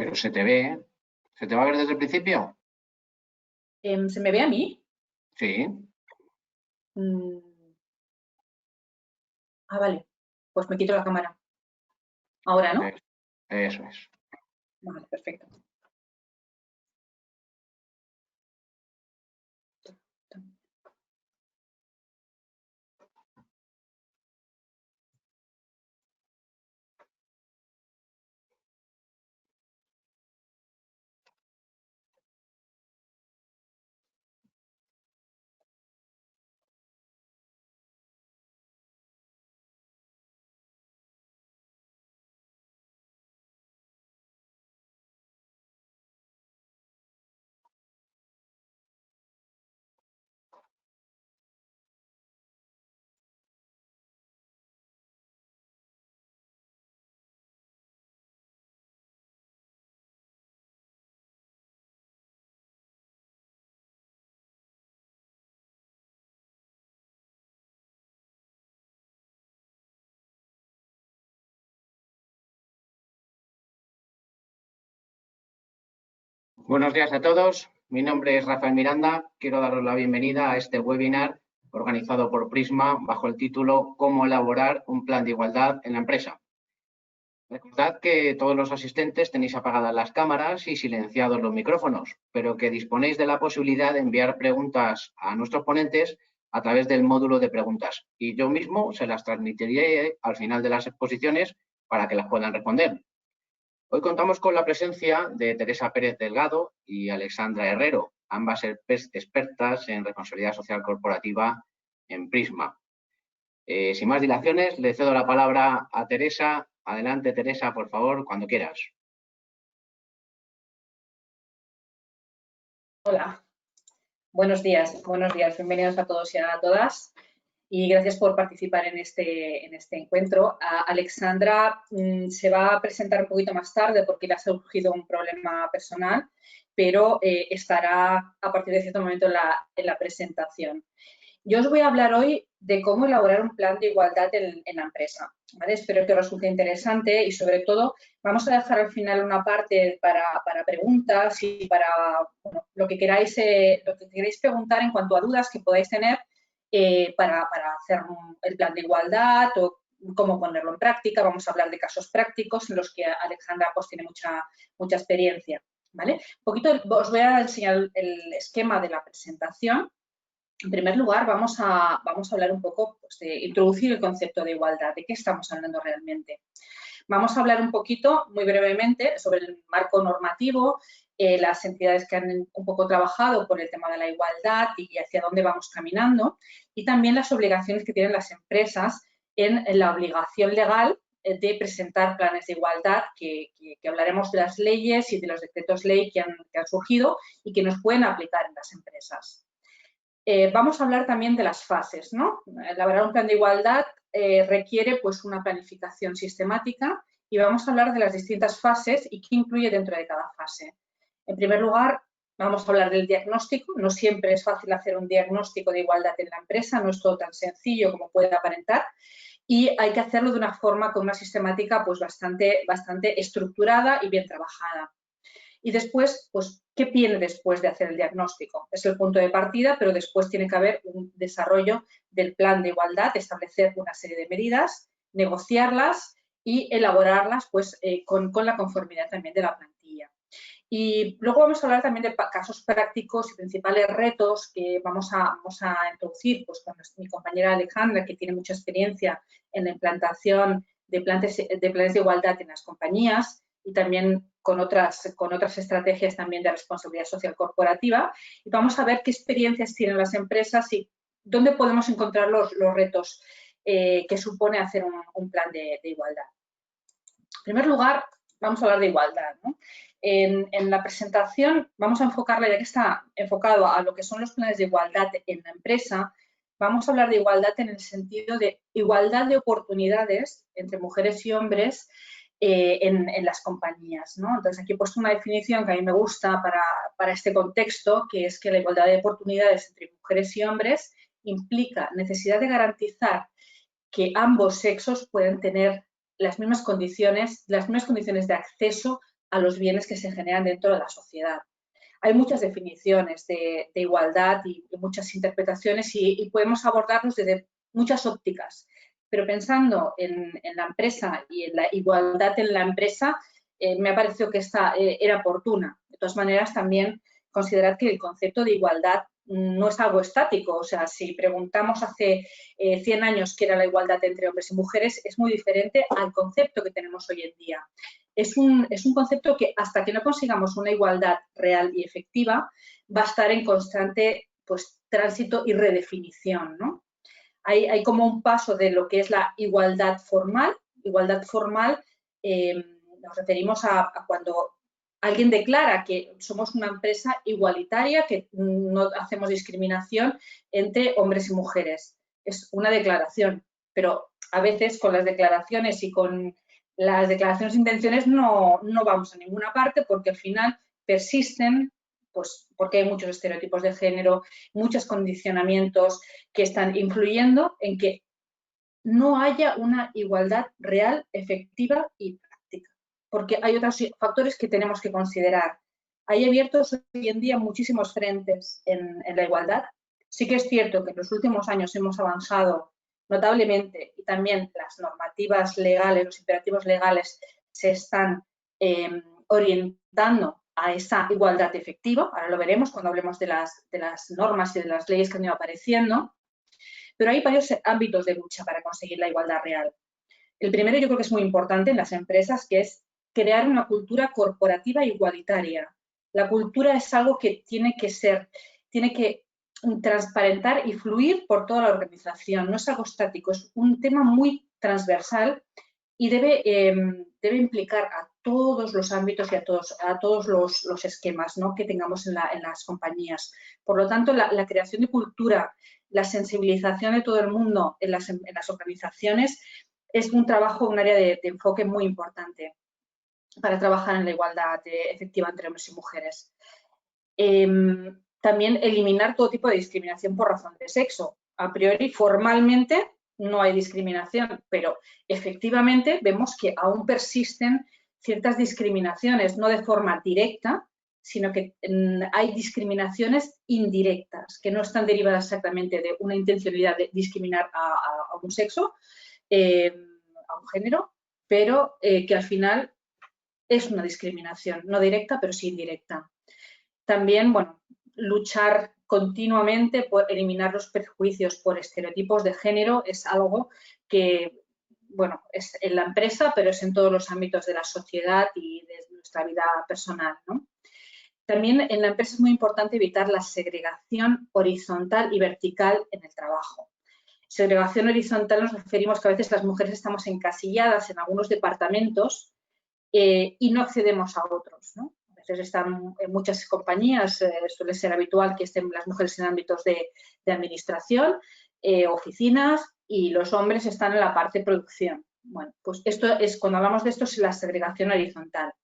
Pero se te ve, ¿eh? ¿Se te va a ver desde el principio? ¿Se me ve a mí? Sí. Mm, vale. Pues me quito la cámara. Ahora, ¿no? Eso es. Vale, perfecto. Buenos días a todos. Mi nombre es Rafael Miranda. Quiero daros la bienvenida a este webinar organizado por Prisma bajo el título ¿Cómo elaborar un plan de igualdad en la empresa? Recordad que todos los asistentes tenéis apagadas las cámaras y silenciados los micrófonos, pero que disponéis de la posibilidad de enviar preguntas a nuestros ponentes a través del módulo de preguntas y yo mismo se las transmitiré al final de las exposiciones para que las puedan responder. Hoy contamos con la presencia de Teresa Pérez Delgado y Alexandra Herrero, ambas expertas en responsabilidad social corporativa en Prisma. Sin más dilaciones, le cedo la palabra a Teresa. Adelante, Teresa, por favor, cuando quieras. Hola. Buenos días, bienvenidos a todos y a todas y gracias por participar en este encuentro. Alexandra se va a presentar un poquito más tarde porque le ha surgido un problema personal, pero estará a partir de cierto momento en la presentación. Yo os voy a hablar hoy de cómo elaborar un plan de igualdad en la empresa, ¿vale? Espero que os resulte interesante y, sobre todo, vamos a dejar al final una parte para preguntas y para bueno, lo que queráis preguntar en cuanto a dudas que podáis tener para hacer el plan de igualdad o cómo ponerlo en práctica. Vamos a hablar de casos prácticos en los que Alexandra pues, tiene mucha experiencia, ¿vale? Un poquito os voy a enseñar el esquema de la presentación. En primer lugar, vamos a hablar un poco pues, de introducir el concepto de igualdad, de qué estamos hablando realmente. Vamos a hablar un poquito, muy brevemente, sobre el marco normativo, las entidades que han un poco trabajado por el tema de la igualdad y hacia dónde vamos caminando, y también las obligaciones que tienen las empresas en la obligación legal de presentar planes de igualdad, que hablaremos de las leyes y de los decretos ley que han surgido y que nos pueden aplicar en las empresas. Vamos a hablar también de las fases, ¿no? Elaborar un plan de igualdad requiere pues, una planificación sistemática y vamos a hablar de las distintas fases y qué incluye dentro de cada fase. En primer lugar, vamos a hablar del diagnóstico. No siempre es fácil hacer un diagnóstico de igualdad en la empresa, no es todo tan sencillo como puede aparentar y hay que hacerlo de una forma con una sistemática pues, bastante estructurada y bien trabajada. Y después, pues, ¿qué viene después de hacer el diagnóstico? Es el punto de partida, pero después tiene que haber un desarrollo del plan de igualdad, establecer una serie de medidas, negociarlas y elaborarlas pues, con la conformidad también de la plantilla. Y luego vamos a hablar también de casos prácticos y principales retos que vamos a introducir pues, con mi compañera Alejandra, que tiene mucha experiencia en la implantación de planes de igualdad en las compañías y también con otras estrategias también de responsabilidad social corporativa. Y vamos a ver qué experiencias tienen las empresas y dónde podemos encontrar los retos que supone hacer un plan de igualdad. En primer lugar, vamos a hablar de igualdad, ¿no? En la presentación vamos a enfocarla, ya que está enfocado a lo que son los planes de igualdad en la empresa, vamos a hablar de igualdad en el sentido de igualdad de oportunidades entre mujeres y hombres en las compañías, ¿no? Entonces, aquí he puesto una definición que a mí me gusta para este contexto, que es que la igualdad de oportunidades entre mujeres y hombres implica necesidad de garantizar que ambos sexos pueden tener las mismas condiciones de acceso a los bienes que se generan dentro de la sociedad. Hay muchas definiciones de igualdad y muchas interpretaciones y podemos abordarlos desde muchas ópticas, pero pensando en la empresa y en la igualdad en la empresa, me ha parecido que esta era oportuna. De todas maneras, también considerar que el concepto de igualdad no es algo estático. O sea, si preguntamos hace 100 años qué era la igualdad entre hombres y mujeres, es muy diferente al concepto que tenemos hoy en día. Es un concepto que hasta que no consigamos una igualdad real y efectiva va a estar en constante pues, tránsito y redefinición, ¿no? Hay como un paso de lo que es la igualdad formal. Igualdad formal nos referimos a cuando alguien declara que somos una empresa igualitaria, que no hacemos discriminación entre hombres y mujeres. Es una declaración, pero a veces con las declaraciones y con las declaraciones de intenciones no vamos a ninguna parte porque al final persisten, pues porque hay muchos estereotipos de género, muchos condicionamientos que están influyendo en que no haya una igualdad real, efectiva y práctica. Porque hay otros factores que tenemos que considerar. Hay abiertos hoy en día muchísimos frentes en la igualdad. Sí que es cierto que en los últimos años hemos avanzado notablemente y también las normativas legales, los imperativos legales se están orientando a esa igualdad efectiva. Ahora lo veremos cuando hablemos de las normas y de las leyes que han ido apareciendo. Pero hay varios ámbitos de lucha para conseguir la igualdad real. El primero yo creo que es muy importante en las empresas, que es crear una cultura corporativa igualitaria. La cultura es algo que tiene que transparentar y fluir por toda la organización. No es algo estático, es un tema muy transversal y debe implicar a todos los ámbitos y a todos los esquemas, ¿no?, que tengamos en las compañías. Por lo tanto, la creación de cultura, la sensibilización de todo el mundo en las organizaciones es un trabajo, un área de enfoque muy importante para trabajar en la igualdad efectiva entre hombres y mujeres. También eliminar todo tipo de discriminación por razón de sexo. A priori, formalmente, no hay discriminación, pero efectivamente vemos que aún persisten ciertas discriminaciones, no de forma directa, sino que hay discriminaciones indirectas, que no están derivadas exactamente de una intencionalidad de discriminar a un sexo, a un género, pero que al final es una discriminación, no directa, pero sí indirecta. También, bueno, luchar continuamente por eliminar los prejuicios por estereotipos de género es algo que, bueno, es en la empresa, pero es en todos los ámbitos de la sociedad y de nuestra vida personal, ¿no? También en la empresa es muy importante evitar la segregación horizontal y vertical en el trabajo. Segregación horizontal nos referimos que a veces las mujeres estamos encasilladas en algunos departamentos y no accedemos a otros, ¿no? A veces están en muchas compañías, suele ser habitual que estén las mujeres en ámbitos de administración, oficinas, y los hombres están en la parte de producción. Bueno, pues esto es, cuando hablamos de esto, es la segregación horizontal.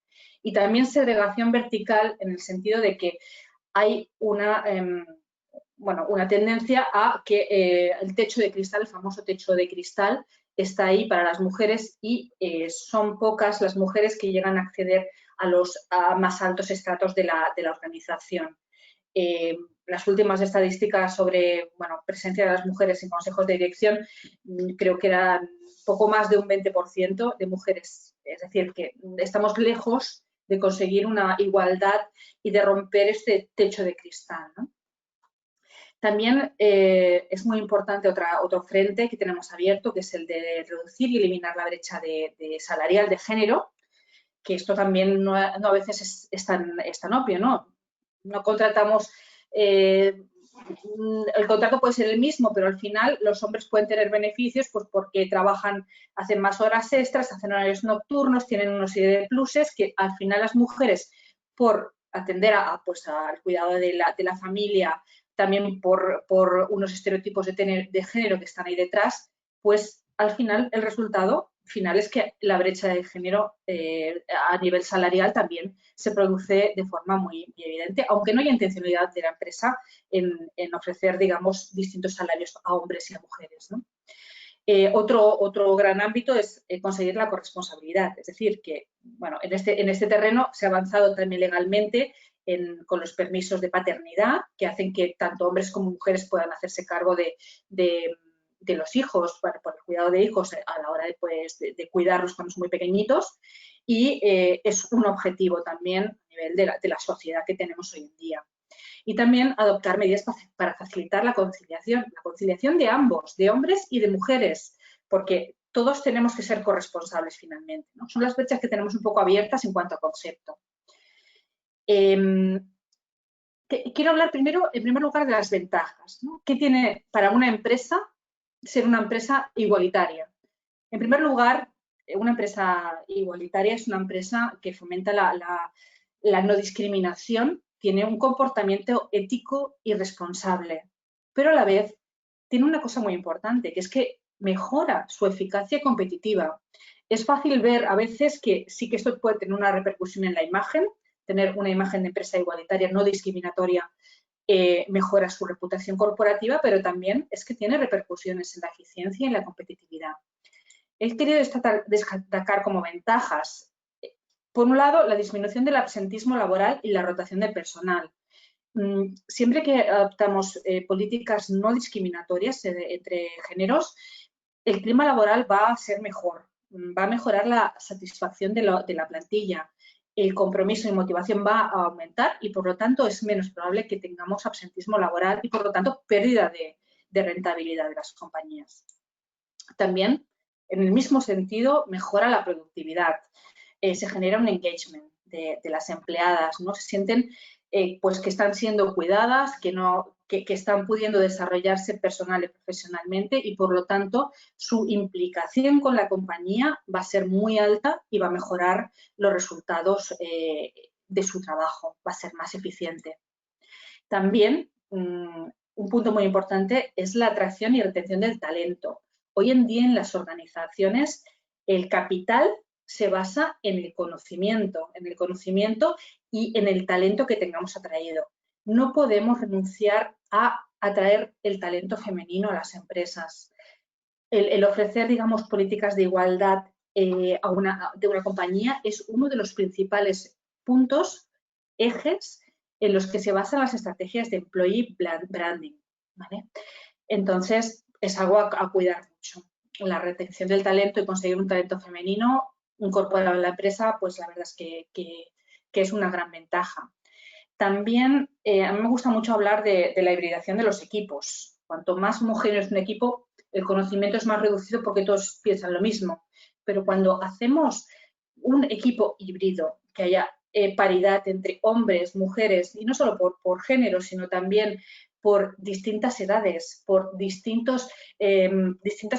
Y también segregación vertical en el sentido de que hay una tendencia a que el techo de cristal, el famoso techo de cristal, está ahí para las mujeres y son pocas las mujeres que llegan a acceder a los más altos estratos de la organización. Las últimas estadísticas sobre presencia de las mujeres en consejos de dirección creo que eran poco más de un 20% de mujeres. Es decir, que estamos lejos de conseguir una igualdad y de romper este techo de cristal, ¿no? También es muy importante otro frente que tenemos abierto, que es el de reducir y eliminar la brecha salarial de género, que esto también no a veces es tan obvio, ¿no? No contratamos, el contrato puede ser el mismo, pero al final los hombres pueden tener beneficios pues porque trabajan, hacen más horas extras, hacen horarios nocturnos, tienen una serie de pluses que al final las mujeres, por atender al cuidado de la familia, también por unos estereotipos de género que están ahí detrás, pues al final el resultado final es que la brecha de género a nivel salarial también se produce de forma muy evidente, aunque no haya intencionalidad de la empresa en ofrecer, digamos, distintos salarios a hombres y a mujeres, ¿no? Otro gran ámbito es conseguir la corresponsabilidad, es decir, que bueno, en este terreno se ha avanzado también legalmente con los permisos de paternidad, que hacen que tanto hombres como mujeres puedan hacerse cargo de los hijos, por el cuidado de hijos a la hora de cuidarlos cuando son muy pequeñitos, y es un objetivo también a nivel de la sociedad que tenemos hoy en día. Y también adoptar medidas para facilitar la conciliación de ambos, de hombres y de mujeres, porque todos tenemos que ser corresponsables finalmente, ¿no? Son las brechas que tenemos un poco abiertas en cuanto a concepto. Quiero hablar primero, en primer lugar, de las ventajas, ¿no? ¿Qué tiene para una empresa ser una empresa igualitaria? En primer lugar, una empresa igualitaria es una empresa que fomenta la no discriminación, tiene un comportamiento ético y responsable, pero a la vez tiene una cosa muy importante, que es que mejora su eficacia competitiva. Es fácil ver a veces que sí que esto puede tener una repercusión en la imagen, tener una imagen de empresa igualitaria, no discriminatoria, mejora su reputación corporativa, pero también es que tiene repercusiones en la eficiencia y en la competitividad. He querido destacar como ventajas, por un lado, la disminución del absentismo laboral y la rotación de personal. Siempre que adoptamos políticas no discriminatorias entre géneros, el clima laboral va a ser mejor, va a mejorar la satisfacción de la plantilla, el compromiso y motivación va a aumentar y, por lo tanto, es menos probable que tengamos absentismo laboral y, por lo tanto, pérdida de rentabilidad de las compañías. También, en el mismo sentido, mejora la productividad. Se genera un engagement de las empleadas, ¿no? Se sienten pues que están siendo cuidadas, que están pudiendo desarrollarse personal y profesionalmente y, por lo tanto, su implicación con la compañía va a ser muy alta y va a mejorar los resultados de su trabajo, va a ser más eficiente. También, un punto muy importante es la atracción y retención del talento. Hoy en día en las organizaciones el capital se basa en el conocimiento y en el talento que tengamos atraído. No podemos renunciar a atraer el talento femenino a las empresas. El ofrecer, digamos, políticas de igualdad de una compañía es uno de los principales puntos, ejes, en los que se basan las estrategias de employee branding, ¿vale? Entonces, es algo a cuidar mucho. La retención del talento y conseguir un talento femenino incorporado en la empresa, pues la verdad es que es una gran ventaja. También a mí me gusta mucho hablar de la hibridación de los equipos. Cuanto más homogéneo es un equipo, el conocimiento es más reducido porque todos piensan lo mismo. Pero cuando hacemos un equipo híbrido, que haya paridad entre hombres, mujeres, y no solo por género, sino también por distintas edades, por distintas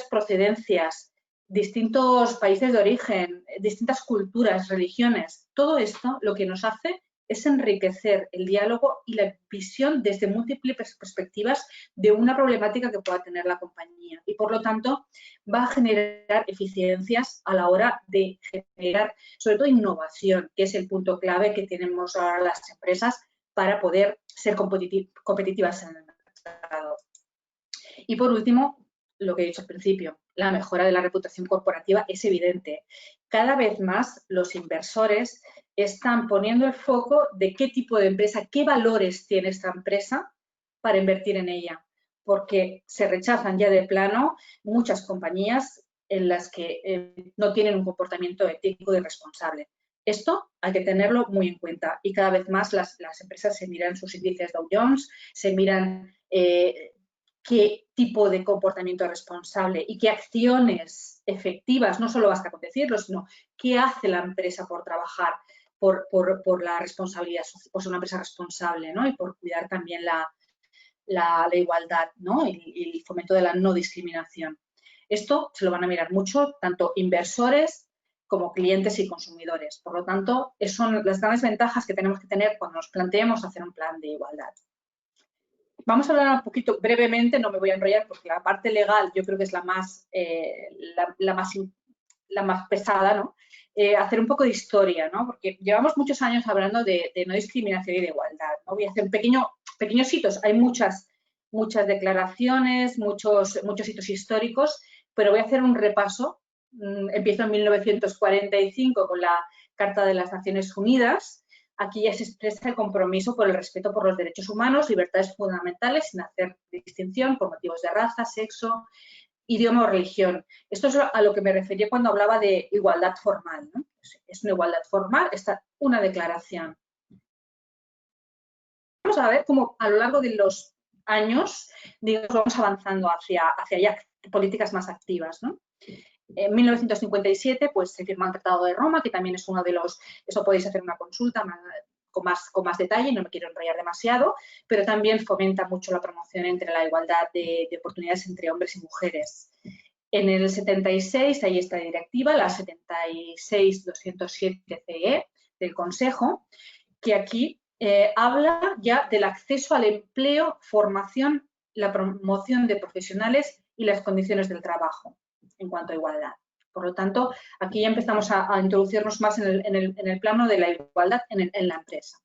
procedencias, distintos países de origen, distintas culturas, religiones. Todo esto lo que nos hace es enriquecer el diálogo y la visión desde múltiples perspectivas de una problemática que pueda tener la compañía y, por lo tanto, va a generar eficiencias a la hora de generar, sobre todo, innovación, que es el punto clave que tenemos ahora las empresas para poder ser competitivas en el mercado. Y, por último, lo que he dicho al principio, la mejora de la reputación corporativa es evidente. Cada vez más los inversores están poniendo el foco de qué tipo de empresa, qué valores tiene esta empresa para invertir en ella, porque se rechazan ya de plano muchas compañías en las que no tienen un comportamiento ético y responsable. Esto hay que tenerlo muy en cuenta y cada vez más las empresas se miran sus índices Dow Jones, se miran qué tipo de comportamiento responsable y qué acciones efectivas, no solo basta con decirlo, sino qué hace la empresa por trabajar por la responsabilidad, por ser una empresa responsable, ¿no? Y por cuidar también la igualdad, ¿no? Y el fomento de la no discriminación. Esto se lo van a mirar mucho tanto inversores como clientes y consumidores. Por lo tanto, son las grandes ventajas que tenemos que tener cuando nos planteemos hacer un plan de igualdad. Vamos a hablar un poquito brevemente, no me voy a enrollar porque la parte legal yo creo que es la más pesada, ¿no? Hacer un poco de historia, ¿no? Porque llevamos muchos años hablando de no discriminación y de igualdad, ¿no? Voy a hacer pequeños hitos. Hay muchas declaraciones, muchos hitos históricos, pero voy a hacer un repaso. Empiezo en 1945 con la Carta de las Naciones Unidas. Aquí ya se expresa el compromiso por el respeto por los derechos humanos, libertades fundamentales, sin hacer distinción por motivos de raza, sexo, idioma o religión. Esto es a lo que me refería cuando hablaba de igualdad formal, ¿no? Es una igualdad formal, está una declaración. Vamos a ver cómo a lo largo de los años, digamos, vamos avanzando hacia ya políticas más activas, ¿no? En 1957 pues, se firma el Tratado de Roma, que también es uno de los, eso podéis hacer una consulta con más detalle, no me quiero enrollar demasiado, pero también fomenta mucho la promoción entre la igualdad de oportunidades entre hombres y mujeres. En el 76 hay esta directiva, la 76-207-CE del Consejo, que aquí habla ya del acceso al empleo, formación, la promoción de profesionales y las condiciones del trabajo en cuanto a igualdad. Por lo tanto, aquí ya empezamos a introducirnos más en el plano de la igualdad en la empresa.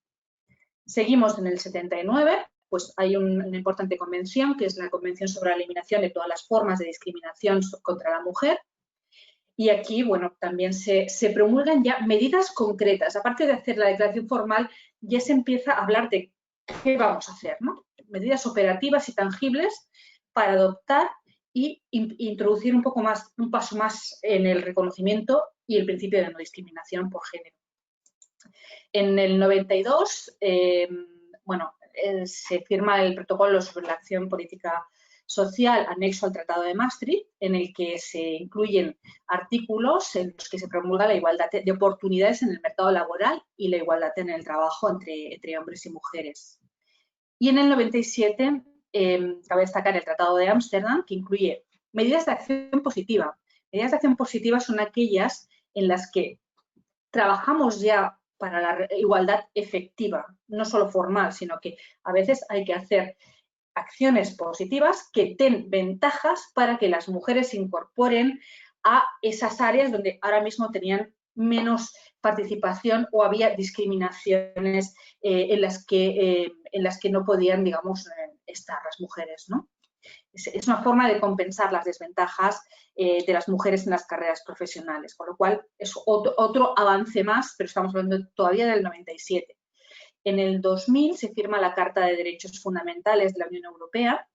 Seguimos en el 79, pues hay una importante convención, que es la Convención sobre la Eliminación de todas las formas de discriminación contra la mujer. Y aquí, bueno, también se promulgan ya medidas concretas. Aparte de hacer la declaración formal, ya se empieza a hablar de qué vamos a hacer, ¿no? Medidas operativas y tangibles para adoptar y introducir un paso más en el reconocimiento y el principio de no discriminación por género. En el 92, se firma el protocolo sobre la acción política social anexo al Tratado de Maastricht, en el que se incluyen artículos en los que se promulga la igualdad de oportunidades en el mercado laboral y la igualdad en el trabajo entre hombres y mujeres. Y en el 97 cabe destacar el Tratado de Ámsterdam, que incluye medidas de acción positiva. Medidas de acción positiva son aquellas en las que trabajamos ya para la igualdad efectiva, no solo formal, sino que a veces hay que hacer acciones positivas que den ventajas para que las mujeres se incorporen a esas áreas donde ahora mismo tenían menos participación o había discriminaciones en las que no podían, digamos, estar las mujeres, ¿no? Es una forma de compensar las desventajas de las mujeres en las carreras profesionales, con lo cual es otro avance más, pero estamos hablando todavía del 97. En el 2000 se firma la Carta de Derechos Fundamentales de la Unión Europea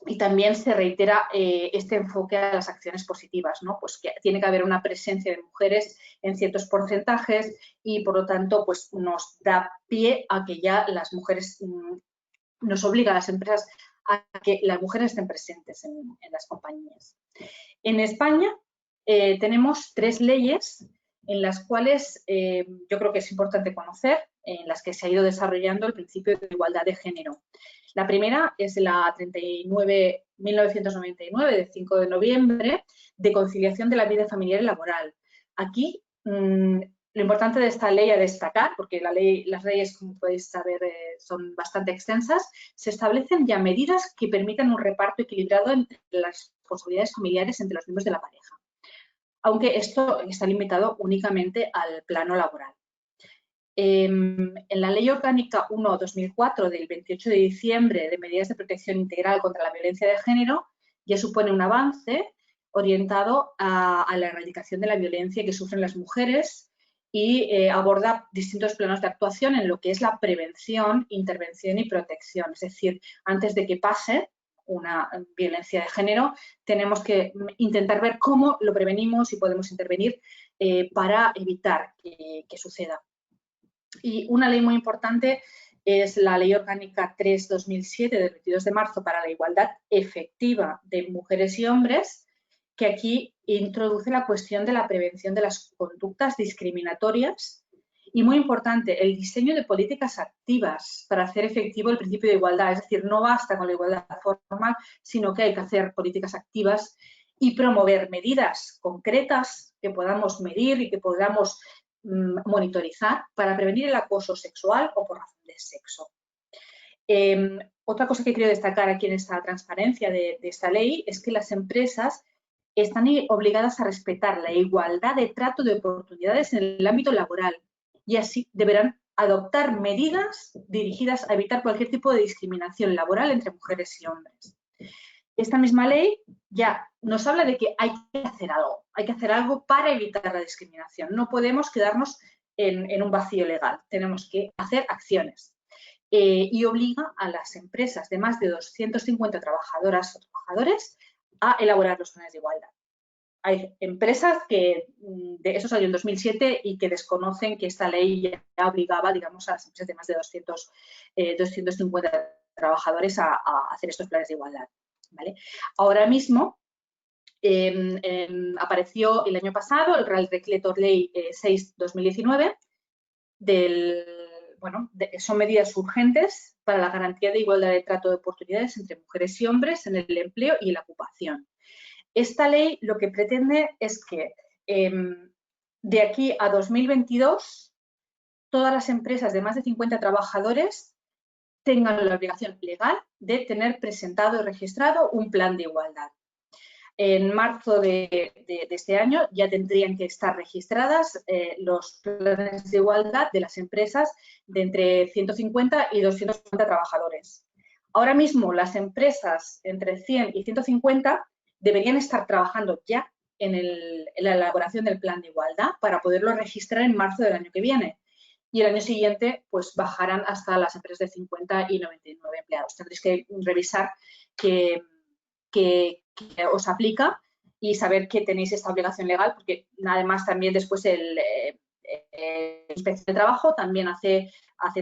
y también se reitera este enfoque a las acciones positivas, ¿no? Pues que tiene que haber una presencia de mujeres en ciertos porcentajes y, por lo tanto, pues nos da pie a que ya las mujeres, nos obliga a las empresas a que las mujeres estén presentes en las compañías. En España tenemos 3 leyes en las cuales yo creo que es importante conocer, en las que se ha ido desarrollando el principio de igualdad de género. La primera es la 39-1999, de 5 de noviembre, de conciliación de la vida familiar y laboral. Aquí, lo importante de esta ley a destacar, porque las leyes, como podéis saber, son bastante extensas, se establecen ya medidas que permitan un reparto equilibrado entre las responsabilidades familiares entre los miembros de la pareja, aunque esto está limitado únicamente al plano laboral. En la Ley Orgánica 1/2004 del 28 de diciembre de medidas de protección integral contra la violencia de género ya supone un avance orientado a la erradicación de la violencia que sufren las mujeres y aborda distintos planos de actuación en lo que es la prevención, intervención y protección. Es decir, antes de que pase una violencia de género, tenemos que intentar ver cómo lo prevenimos y podemos intervenir para evitar que suceda. Y una ley muy importante es la Ley Orgánica 3/2007 del 22 de marzo para la igualdad efectiva de mujeres y hombres, que aquí introduce la cuestión de la prevención de las conductas discriminatorias y, muy importante, el diseño de políticas activas para hacer efectivo el principio de igualdad. Es decir, no basta con la igualdad formal, sino que hay que hacer políticas activas y promover medidas concretas que podamos medir y que podamos monitorizar para prevenir el acoso sexual o por razón de sexo. Otra cosa que quiero destacar aquí en esta transparencia de esta ley es que las empresas están obligadas a respetar la igualdad de trato de oportunidades en el ámbito laboral y así deberán adoptar medidas dirigidas a evitar cualquier tipo de discriminación laboral entre mujeres y hombres. esta misma ley ya nos habla de que hay que hacer algo para evitar la discriminación. No podemos quedarnos en un vacío legal, tenemos que hacer acciones. Y obliga a las empresas de más de 250 trabajadoras o trabajadores a elaborar los planes de igualdad. Hay empresas que, eso salió en 2007 y que desconocen que esta ley ya obligaba, digamos, a las empresas de más de 250 trabajadores a hacer estos planes de igualdad, ¿vale? Ahora mismo apareció el año pasado el Real Decreto Ley 6/2019 son medidas urgentes para la garantía de igualdad de trato de oportunidades entre mujeres y hombres en el empleo y en la ocupación. Esta ley lo que pretende es que de aquí a 2022 todas las empresas de más de 50 trabajadores tengan la obligación legal de tener presentado y registrado un plan de igualdad. En marzo de este año ya tendrían que estar registradas los planes de igualdad de las empresas de entre 150 y 250 trabajadores. Ahora mismo las empresas entre 100 y 150 deberían estar trabajando ya en la elaboración del plan de igualdad para poderlo registrar en marzo del año que viene. Y el año siguiente, pues bajarán hasta las empresas de 50 y 99 empleados. Tendréis que revisar que os aplica y saber que tenéis esta obligación legal, porque además también después el Inspección de Trabajo también hace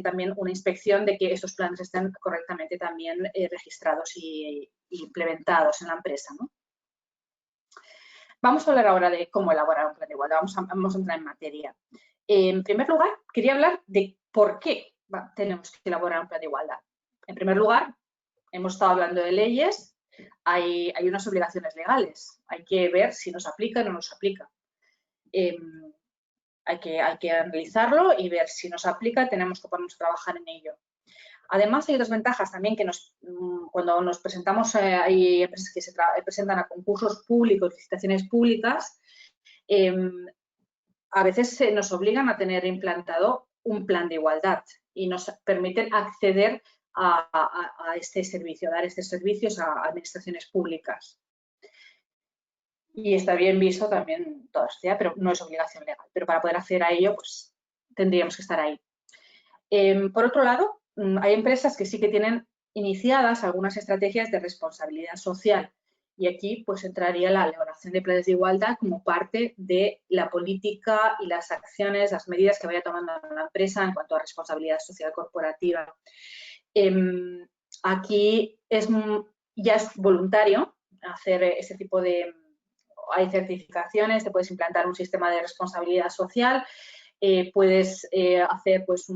también una inspección de que estos planes estén correctamente también registrados y implementados en la empresa, ¿no? Vamos a hablar ahora de cómo elaborar un plan de igualdad. Vamos a entrar en materia. En primer lugar, quería hablar de por qué tenemos que elaborar un plan de igualdad. En primer lugar, hemos estado hablando de leyes. Hay unas obligaciones legales. Hay que ver si nos aplica o no nos aplica. Hay que analizarlo y ver si nos aplica, tenemos que ponernos a trabajar en ello. Además, hay otras ventajas también que cuando nos presentamos, hay empresas que se presentan a concursos públicos, licitaciones públicas, a veces nos obligan a tener implantado un plan de igualdad y nos permiten acceder a este servicio, dar estos servicios a administraciones públicas. Y está bien visto también toda sociedad, pero no es obligación legal. Pero para poder acceder a ello, pues tendríamos que estar ahí. Por otro lado, hay empresas que sí que tienen iniciadas algunas estrategias de responsabilidad social. Y aquí pues entraría la elaboración de planes de igualdad como parte de la política y las acciones, las medidas que vaya tomando la empresa en cuanto a responsabilidad social corporativa. Aquí ya es voluntario hacer ese tipo de... Hay certificaciones, te puedes implantar un sistema de responsabilidad social, puedes hacer pues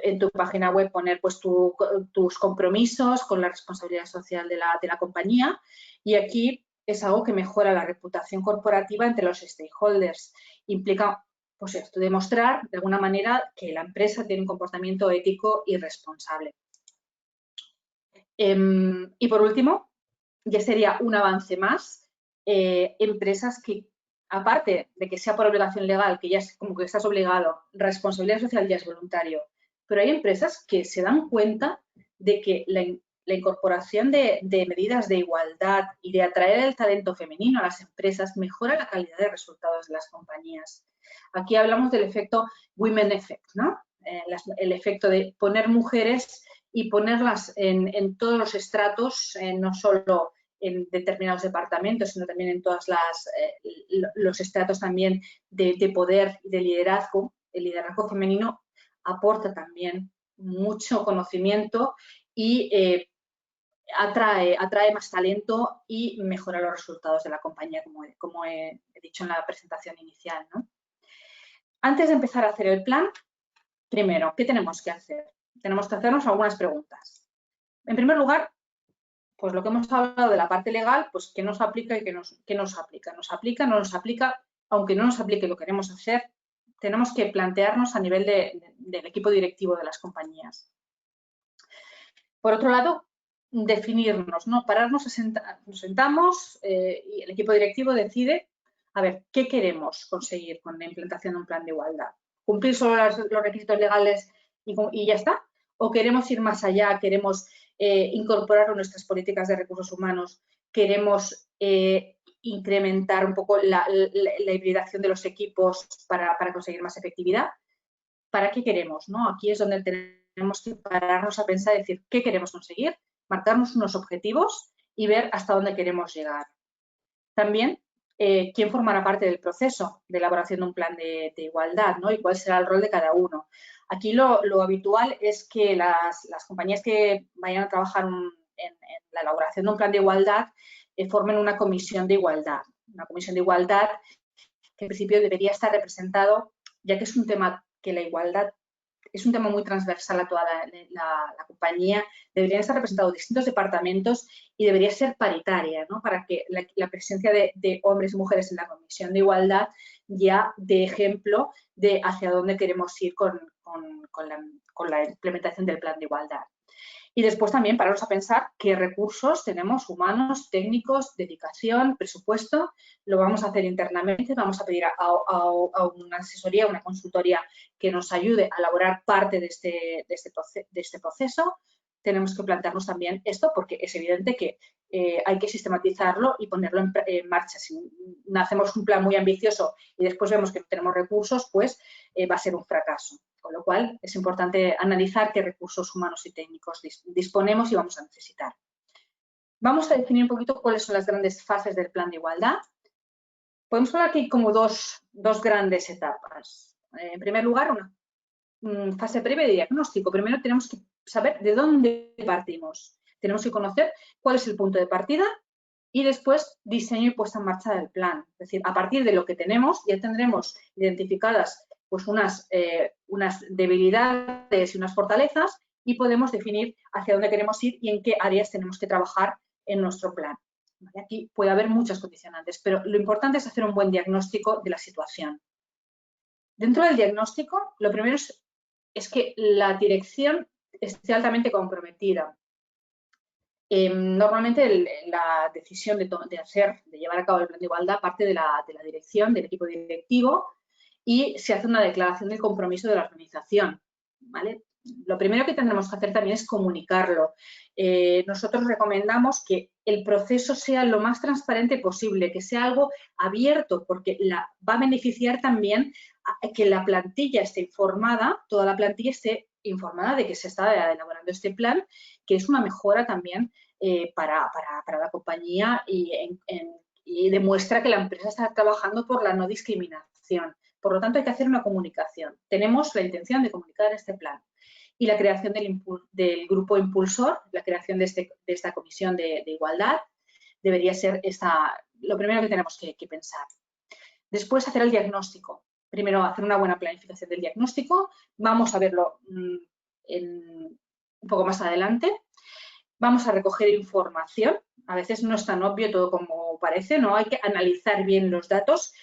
en tu página web poner pues tus compromisos con la responsabilidad social de la compañía, y aquí es algo que mejora la reputación corporativa entre los stakeholders. Implica pues esto, demostrar de alguna manera que la empresa tiene un comportamiento ético y responsable. Y por último, ya sería un avance más, empresas que, aparte de que sea por obligación legal, que ya es como que estás obligado, responsabilidad social ya es voluntario, pero hay empresas que se dan cuenta de que la incorporación de medidas de igualdad y de atraer el talento femenino a las empresas mejora la calidad de resultados de las compañías. Aquí hablamos del efecto Women Effect, ¿no? El efecto de poner mujeres y ponerlas en todos los estratos, no solo en determinados departamentos, sino también en todos los estratos también de poder y de liderazgo. El liderazgo femenino aporta también mucho conocimiento y atrae más talento y mejora los resultados de la compañía, como he dicho en la presentación inicial, ¿no? Antes de empezar a hacer el plan, primero, ¿qué tenemos que hacer? Tenemos que hacernos algunas preguntas. En primer lugar, pues lo que hemos hablado de la parte legal, pues qué nos aplica y qué nos aplica. ¿Nos aplica, no nos aplica? Aunque no nos aplique y lo queremos hacer, tenemos que plantearnos a nivel del equipo directivo de las compañías. Por otro lado, definirnos, ¿no? Pararnos, nos sentamos y el equipo directivo decide, a ver, ¿qué queremos conseguir con la implantación de un plan de igualdad? ¿Cumplir solo los requisitos legales y ya está? ¿O queremos ir más allá? ¿Queremos incorporarlo en nuestras políticas de recursos humanos, queremos incrementar un poco la hibridación de los equipos para conseguir más efectividad. ¿Para qué queremos, ¿no? Aquí es donde tenemos que pararnos a pensar y decir qué queremos conseguir, marcarnos unos objetivos y ver hasta dónde queremos llegar. También, quién formará parte del proceso de elaboración de un plan de igualdad, ¿no? Y cuál será el rol de cada uno. Aquí lo habitual es que las compañías que vayan a trabajar en la elaboración de un plan de igualdad formen una comisión de igualdad. Una comisión de igualdad que en principio debería estar representado, ya que es un tema que la igualdad es un tema muy transversal a toda la compañía, deberían estar representados distintos departamentos y debería ser paritaria, ¿no? Para que la presencia de hombres y mujeres en la Comisión de Igualdad ya dé ejemplo de hacia dónde queremos ir con la implementación del plan de igualdad. Y después también pararnos a pensar qué recursos tenemos humanos, técnicos, dedicación, presupuesto. Lo vamos a hacer internamente, vamos a pedir a una asesoría, una consultoría que nos ayude a elaborar parte de este proceso. Tenemos que plantearnos también esto porque es evidente que hay que sistematizarlo y ponerlo en marcha. Si hacemos un plan muy ambicioso y después vemos que no tenemos recursos, pues va a ser un fracaso. Con lo cual, es importante analizar qué recursos humanos y técnicos disponemos y vamos a necesitar. Vamos a definir un poquito cuáles son las grandes fases del plan de igualdad. Podemos hablar que hay como dos grandes etapas. En primer lugar, una fase previa de diagnóstico. Primero tenemos que saber de dónde partimos. Tenemos que conocer cuál es el punto de partida y después diseño y puesta en marcha del plan. Es decir, a partir de lo que tenemos ya tendremos identificadas pues unas debilidades y unas fortalezas y podemos definir hacia dónde queremos ir y en qué áreas tenemos que trabajar en nuestro plan. ¿Vale? Aquí puede haber muchas condicionantes, pero lo importante es hacer un buen diagnóstico de la situación. Dentro del diagnóstico, lo primero es que la dirección esté altamente comprometida. Normalmente la decisión de llevar a cabo el plan de igualdad parte de la dirección, del equipo directivo, y se hace una declaración de compromiso de la organización, ¿vale? Lo primero que tendremos que hacer también es comunicarlo. Nosotros recomendamos que el proceso sea lo más transparente posible, que sea algo abierto, porque va a beneficiar también a que la plantilla esté informada, toda la plantilla esté informada de que se está elaborando este plan, que es una mejora también para la compañía y demuestra que la empresa está trabajando por la no discriminación. Por lo tanto, hay que hacer una comunicación. Tenemos la intención de comunicar este plan. Y la creación del grupo impulsor, la creación de esta comisión de igualdad, debería ser lo primero que tenemos que pensar. Después, hacer el diagnóstico. Primero, hacer una buena planificación del diagnóstico. Vamos a verlo un poco más adelante. Vamos a recoger información. A veces no es tan obvio todo como parece, ¿no? Hay que analizar bien los datos,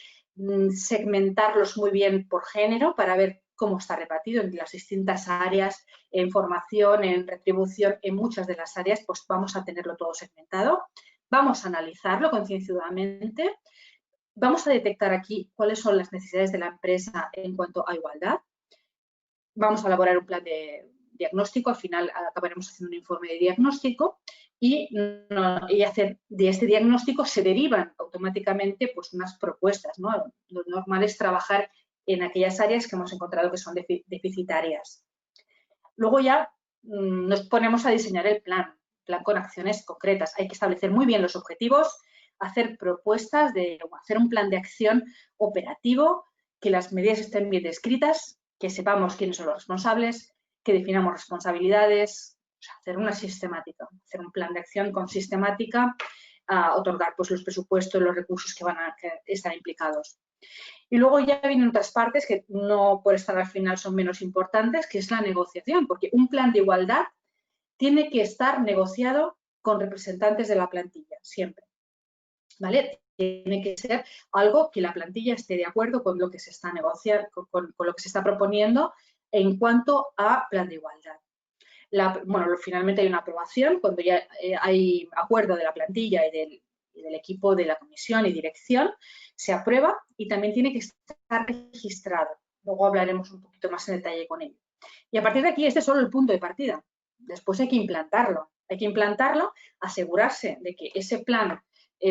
segmentarlos muy bien por género para ver cómo está repartido en las distintas áreas, en formación, en retribución, en muchas de las áreas, pues vamos a tenerlo todo segmentado. Vamos a analizarlo concienzudamente. Vamos a detectar aquí cuáles son las necesidades de la empresa en cuanto a igualdad. Vamos a elaborar un plan de diagnóstico, al final acabaremos haciendo un informe de diagnóstico y hacer de este diagnóstico se derivan automáticamente pues unas propuestas, ¿no? Lo normal es trabajar en aquellas áreas que hemos encontrado que son deficitarias. Luego ya nos ponemos a diseñar el plan con acciones concretas. Hay que establecer muy bien los objetivos, hacer propuestas, hacer un plan de acción operativo, que las medidas estén bien descritas, que sepamos quiénes son los responsables, que definamos responsabilidades, o sea, hacer una sistemática, hacer un plan de acción con sistemática, otorgar pues, los presupuestos, los recursos que van a estar implicados. Y luego ya vienen otras partes que no por estar al final son menos importantes, que es la negociación, porque un plan de igualdad tiene que estar negociado con representantes de la plantilla, siempre. ¿Vale? Tiene que ser algo que la plantilla esté de acuerdo con lo que se está negociando, con lo que se está proponiendo en cuanto a plan de igualdad. Bueno, finalmente hay una aprobación cuando ya hay acuerdo de la plantilla y del equipo de la comisión y dirección, se aprueba y también tiene que estar registrado. Luego hablaremos un poquito más en detalle con ello. Y a partir de aquí, este es solo el punto de partida. Después hay que implantarlo. Hay que implantarlo, asegurarse de que ese plan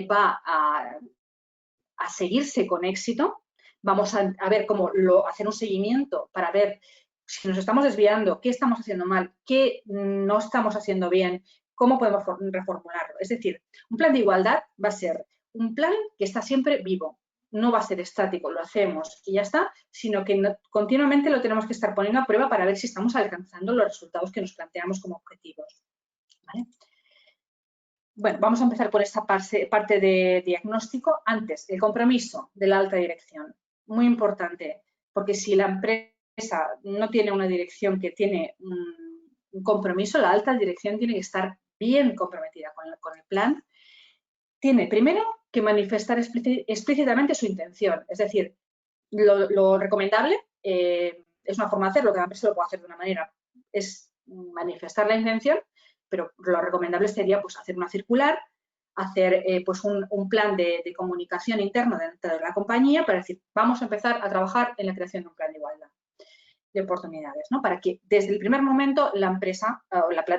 va a seguirse con éxito. Vamos a ver cómo hacer un seguimiento para ver si nos estamos desviando, qué estamos haciendo mal, qué no estamos haciendo bien, cómo podemos reformularlo. Es decir, un plan de igualdad va a ser un plan que está siempre vivo. No va a ser estático, lo hacemos y ya está, sino que continuamente lo tenemos que estar poniendo a prueba para ver si estamos alcanzando los resultados que nos planteamos como objetivos. ¿Vale? Bueno, vamos a empezar por esta parte de diagnóstico. Antes, el compromiso de la alta dirección. Muy importante, porque si la empresa no tiene una dirección que tiene un compromiso, la alta dirección tiene que estar bien comprometida con el plan. Tiene primero que manifestar explícitamente su intención. Es decir, lo recomendable, es una forma de hacerlo, que la empresa lo puede hacer de una manera, es manifestar la intención, pero lo recomendable sería pues, hacer una circular, hacer pues, un plan de comunicación interno dentro de la compañía para decir, vamos a empezar a trabajar en la creación de un plan de igualdad de oportunidades, ¿no? Para que desde el primer momento la empresa,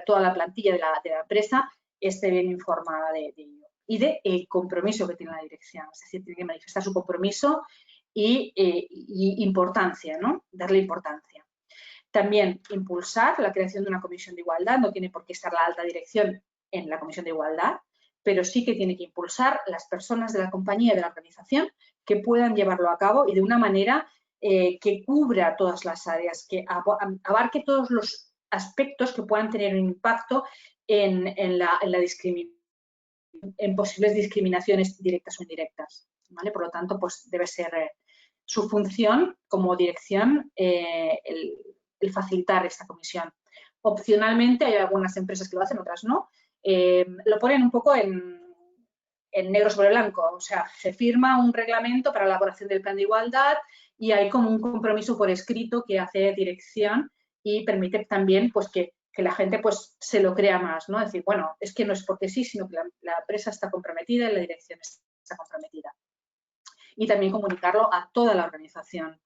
toda la plantilla de la empresa esté bien informada de ello y del compromiso que tiene la dirección. Es decir, tiene que manifestar su compromiso y importancia, ¿no? Darle importancia. También impulsar la creación de una comisión de igualdad. No tiene por qué estar la alta dirección en la comisión de igualdad, pero sí que tiene que impulsar las personas de la compañía y de la organización que puedan llevarlo a cabo y de una manera que cubra todas las áreas, que abarque todos los aspectos que puedan tener un impacto en posibles discriminaciones directas o indirectas. ¿Vale? Por lo tanto, pues debe ser su función como dirección el facilitar esta comisión. Opcionalmente, hay algunas empresas que lo hacen, otras no. Lo ponen un poco en negro sobre blanco, o sea, se firma un reglamento para la elaboración del plan de igualdad y hay como un compromiso por escrito que hace dirección y permite también pues que la gente pues se lo crea más, ¿no? Es decir, bueno, es que no es porque sí, sino que la empresa está comprometida y la dirección está comprometida. Y también comunicarlo a toda la organización.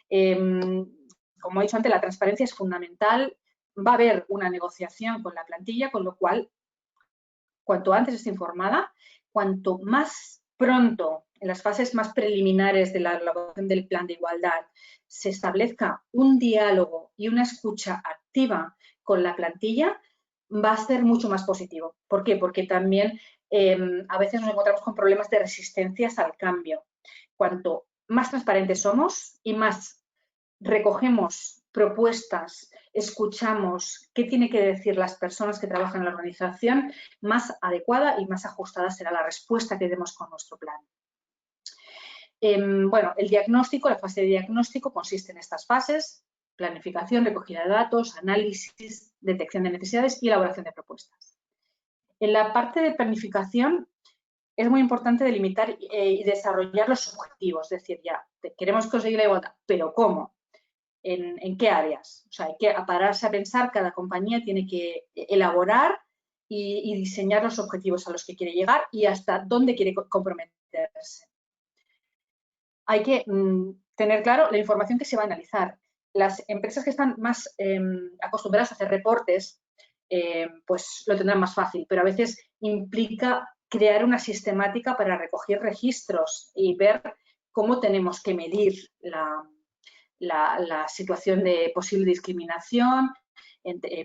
Como he dicho antes, la transparencia es fundamental. Va a haber una negociación con la plantilla, con lo cual, cuanto antes esté informada, cuanto más pronto, en las fases más preliminares de la elaboración del plan de igualdad, se establezca un diálogo y una escucha activa con la plantilla, va a ser mucho más positivo. ¿Por qué? Porque también a veces nos encontramos con problemas de resistencias al cambio. Cuanto más transparentes somos y más recogemos propuestas, escuchamos qué tienen que decir las personas que trabajan en la organización, más adecuada y más ajustada será la respuesta que demos con nuestro plan. Bueno, el diagnóstico, la fase de diagnóstico consiste en estas fases: planificación, recogida de datos, análisis, detección de necesidades y elaboración de propuestas. En la parte de planificación es muy importante delimitar y desarrollar los objetivos, es decir, ya queremos conseguir la igualdad, pero ¿cómo? ¿En qué áreas? O sea, hay que pararse a pensar, cada compañía tiene que elaborar y diseñar los objetivos a los que quiere llegar y hasta dónde quiere comprometerse. Hay que tener claro la información que se va a analizar. Las empresas que están más acostumbradas a hacer reportes, pues lo tendrán más fácil, pero a veces implica crear una sistemática para recoger registros y ver cómo tenemos que medir la situación de posible discriminación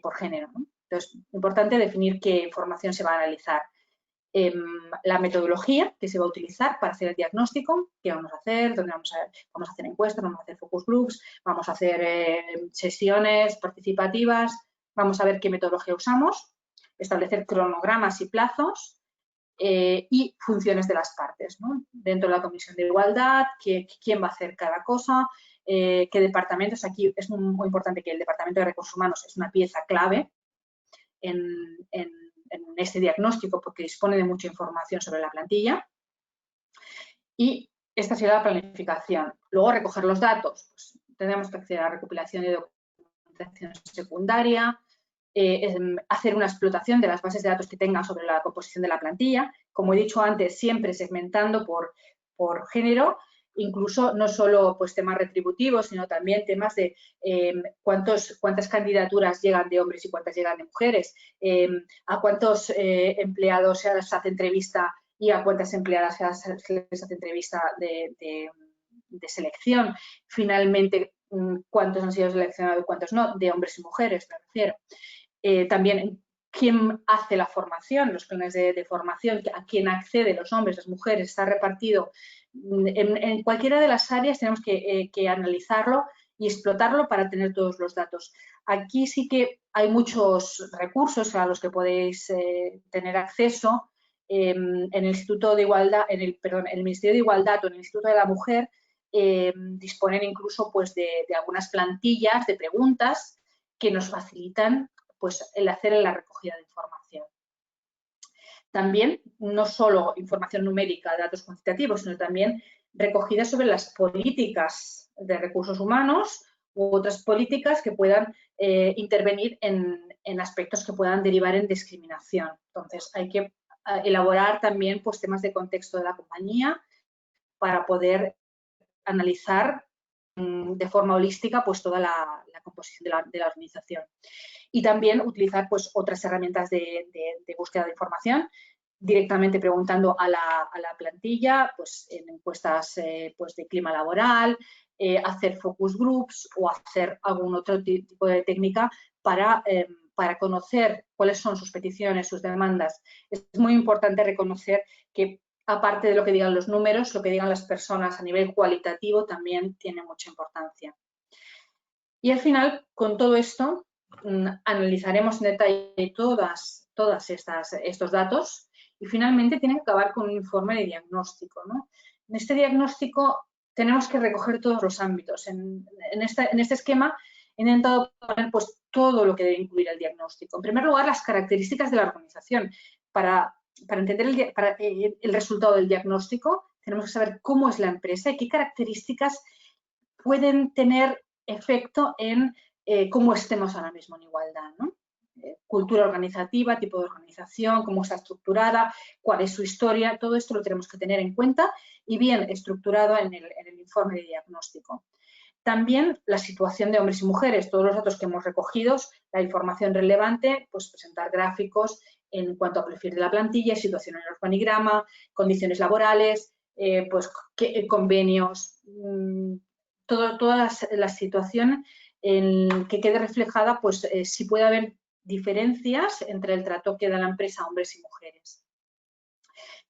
por género, ¿no? Entonces, es importante definir qué información se va a analizar. La metodología que se va a utilizar para hacer el diagnóstico, qué vamos a hacer, dónde vamos a hacer encuestas, vamos a hacer focus groups, vamos a hacer sesiones participativas, vamos a ver qué metodología usamos, establecer cronogramas y plazos y funciones de las partes, ¿no? Dentro de la comisión de igualdad, quién va a hacer cada cosa, qué departamentos. Aquí es muy importante que el departamento de recursos humanos es una pieza clave en este diagnóstico porque dispone de mucha información sobre la plantilla. Y esta sería la planificación. Luego, recoger los datos. Pues, tenemos que acceder a la recopilación de documentación secundaria, hacer una explotación de las bases de datos que tengan sobre la composición de la plantilla. Como he dicho antes, siempre segmentando por género incluso no solo pues, temas retributivos, sino también temas de cuántas candidaturas llegan de hombres y cuántas llegan de mujeres, a cuántos empleados se les hace entrevista y a cuántas empleadas se les hace entrevista de selección. Finalmente, cuántos han sido seleccionados y cuántos no, de hombres y mujeres, me refiero. También quién hace la formación, los planes de formación, a quién accede, los hombres, las mujeres, está repartido. En cualquiera de las áreas tenemos que analizarlo y explotarlo para tener todos los datos. Aquí sí que hay muchos recursos a los que podéis tener acceso. En el Instituto de Igualdad, el Ministerio de Igualdad o en el Instituto de la Mujer disponen incluso pues, de algunas plantillas de preguntas que nos facilitan pues, el hacer la recogida de información. También, no solo información numérica de datos cuantitativos, sino también recogida sobre las políticas de recursos humanos u otras políticas que puedan intervenir en aspectos que puedan derivar en discriminación. Entonces, hay que elaborar también pues, temas de contexto de la compañía para poder analizar de forma holística pues, toda la composición de la organización. Y también utilizar pues, otras herramientas de búsqueda de información, directamente preguntando a la plantilla pues, en encuestas pues, de clima laboral, hacer focus groups o hacer algún otro tipo de técnica para conocer cuáles son sus peticiones, sus demandas. Es muy importante reconocer que aparte de lo que digan los números, lo que digan las personas a nivel cualitativo también tiene mucha importancia. Y al final, con todo esto, analizaremos en detalle todos estos datos y finalmente tiene que acabar con un informe de diagnóstico, ¿no? En este diagnóstico tenemos que recoger todos los ámbitos. En este esquema he intentado poner pues, todo lo que debe incluir el diagnóstico. En primer lugar, las características de la organización. Para entender el resultado del diagnóstico, tenemos que saber cómo es la empresa y qué características pueden tener efecto en cómo estemos ahora mismo en igualdad, ¿no? Cultura organizativa, tipo de organización, cómo está estructurada, cuál es su historia, todo esto lo tenemos que tener en cuenta y bien estructurado en el informe de diagnóstico. También la situación de hombres y mujeres, todos los datos que hemos recogido, la información relevante, pues presentar gráficos en cuanto a perfil de la plantilla, situación en el organigrama, condiciones laborales, pues convenios, toda la situación en que quede reflejada, pues si puede haber diferencias entre el trato que da la empresa a hombres y mujeres.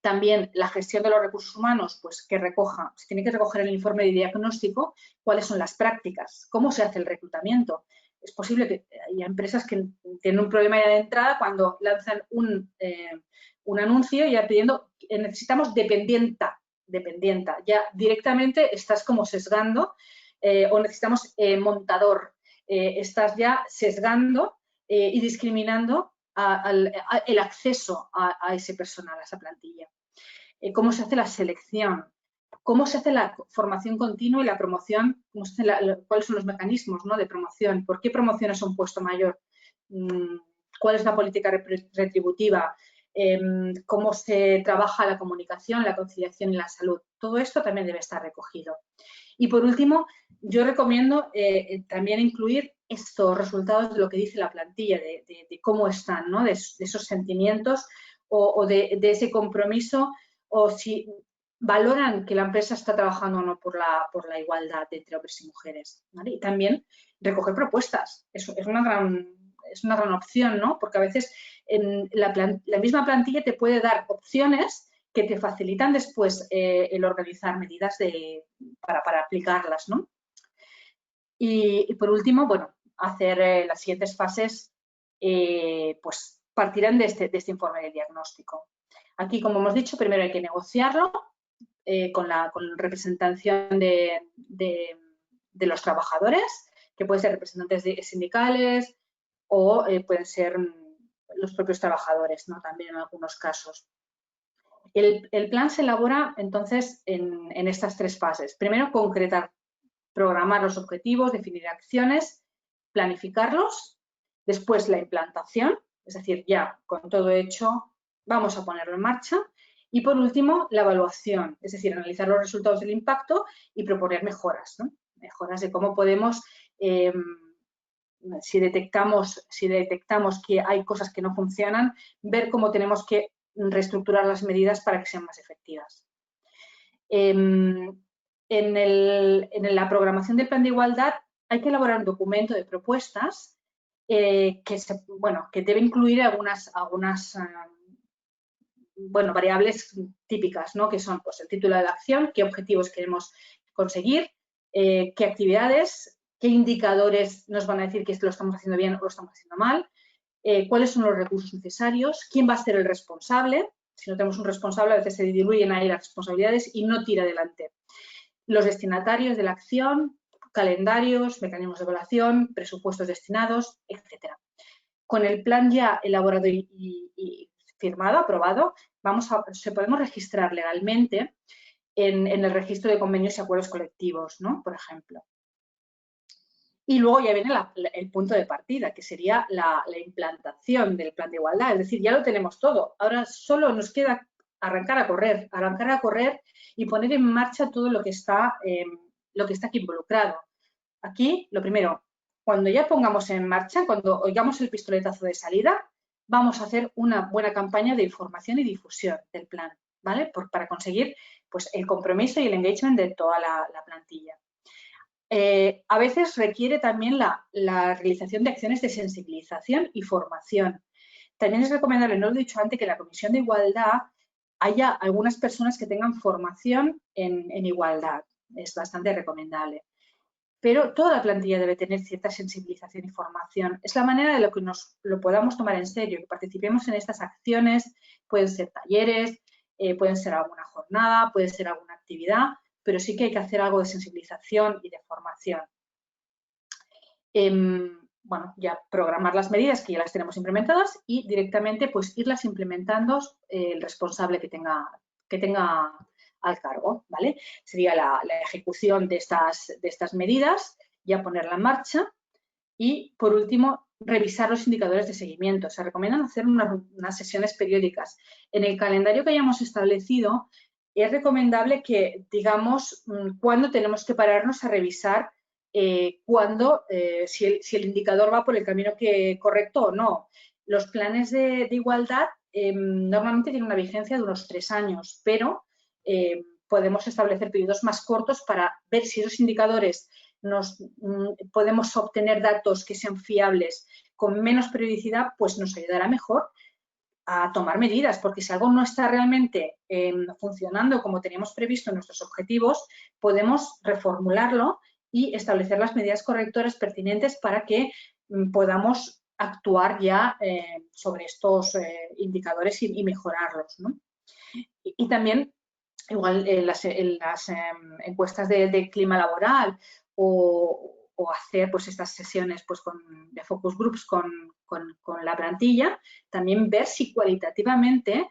También la gestión de los recursos humanos, pues que se tiene que recoger en el informe de diagnóstico cuáles son las prácticas, cómo se hace el reclutamiento. Es posible que haya empresas que tienen un problema ya de entrada cuando lanzan un anuncio ya pidiendo necesitamos dependienta. Ya directamente estás como sesgando o necesitamos montador. Estás ya sesgando y discriminando el acceso a ese personal, a esa plantilla. Cómo se hace la selección, cómo se hace la formación continua y la promoción, cuáles son los mecanismos, ¿no? de promoción, por qué promociones a un puesto mayor, cuál es la política retributiva, cómo se trabaja la comunicación, la conciliación y la salud. Todo esto también debe estar recogido. Y por último, yo recomiendo también incluir estos resultados de lo que dice la plantilla, de cómo están, ¿no? de esos sentimientos o de ese compromiso, o si valoran que la empresa está trabajando o no por la igualdad entre hombres y mujeres, ¿vale? Y también recoger propuestas. Es una gran opción, ¿no? Porque a veces la misma plantilla te puede dar opciones que te facilitan después el organizar medidas para aplicarlas, ¿no? Y por último, bueno, hacer las siguientes fases, pues partirán de este informe de diagnóstico. Aquí, como hemos dicho, primero hay que negociarlo con representación de los trabajadores, que pueden ser representantes sindicales o pueden ser los propios trabajadores, ¿no? También en algunos casos. El plan se elabora, entonces, en estas tres fases. Primero, concretar, programar los objetivos, definir acciones, planificarlos. Después, la implantación, es decir, ya con todo hecho, vamos a ponerlo en marcha. Y por último, la evaluación, es decir, analizar los resultados del impacto y proponer mejoras, ¿no? Mejoras de cómo podemos, si detectamos que hay cosas que no funcionan, ver cómo tenemos que reestructurar las medidas para que sean más efectivas. En la programación del plan de igualdad hay que elaborar un documento de propuestas que debe incluir algunas variables típicas, ¿no? Que son pues, el título de la acción, qué objetivos queremos conseguir, qué actividades, qué indicadores nos van a decir que lo estamos haciendo bien o lo estamos haciendo mal, cuáles son los recursos necesarios, quién va a ser el responsable. Si no tenemos un responsable, a veces se diluyen ahí las responsabilidades y no tira adelante. Los destinatarios de la acción, calendarios, mecanismos de evaluación, presupuestos destinados, etc. Con el plan ya elaborado y firmado, aprobado, podemos registrar legalmente en el registro de convenios y acuerdos colectivos, ¿no? Por ejemplo. Y luego ya viene el punto de partida, que sería la implantación del plan de igualdad. Es decir, ya lo tenemos todo. Ahora solo nos queda arrancar a correr y poner en marcha todo lo que está aquí involucrado. Aquí, lo primero, cuando ya pongamos en marcha, cuando oigamos el pistoletazo de salida, vamos a hacer una buena campaña de información y difusión del plan, ¿vale? Para conseguir pues, el compromiso y el engagement de toda la plantilla. A veces requiere también la realización de acciones de sensibilización y formación. También es recomendable, no lo he dicho antes, que en la Comisión de Igualdad haya algunas personas que tengan formación en igualdad. Es bastante recomendable. Pero toda la plantilla debe tener cierta sensibilización y formación. Es la manera de que lo podamos tomar en serio, que participemos en estas acciones. Pueden ser talleres, pueden ser alguna jornada, puede ser alguna actividad, pero sí que hay que hacer algo de sensibilización y de formación. Bueno, ya programar las medidas que ya las tenemos implementadas y directamente pues irlas implementando el responsable que tenga al cargo, ¿vale? Sería la ejecución de estas medidas, ya ponerla en marcha y, por último, revisar los indicadores de seguimiento. Se recomiendan hacer unas sesiones periódicas. En el calendario que hayamos establecido, es recomendable que digamos cuándo tenemos que pararnos a revisar si el indicador va por el camino correcto o no. Los planes de igualdad normalmente tienen una vigencia de unos 3 años, pero podemos establecer periodos más cortos para ver si esos indicadores podemos obtener datos que sean fiables con menos periodicidad, pues nos ayudará mejor a tomar medidas, porque si algo no está realmente funcionando como teníamos previsto en nuestros objetivos, podemos reformularlo y establecer las medidas correctoras pertinentes para que podamos actuar ya sobre estos indicadores y mejorarlos, ¿no? Y también, igual en las encuestas de clima laboral o hacer pues estas sesiones pues, de focus groups con la plantilla, también ver si cualitativamente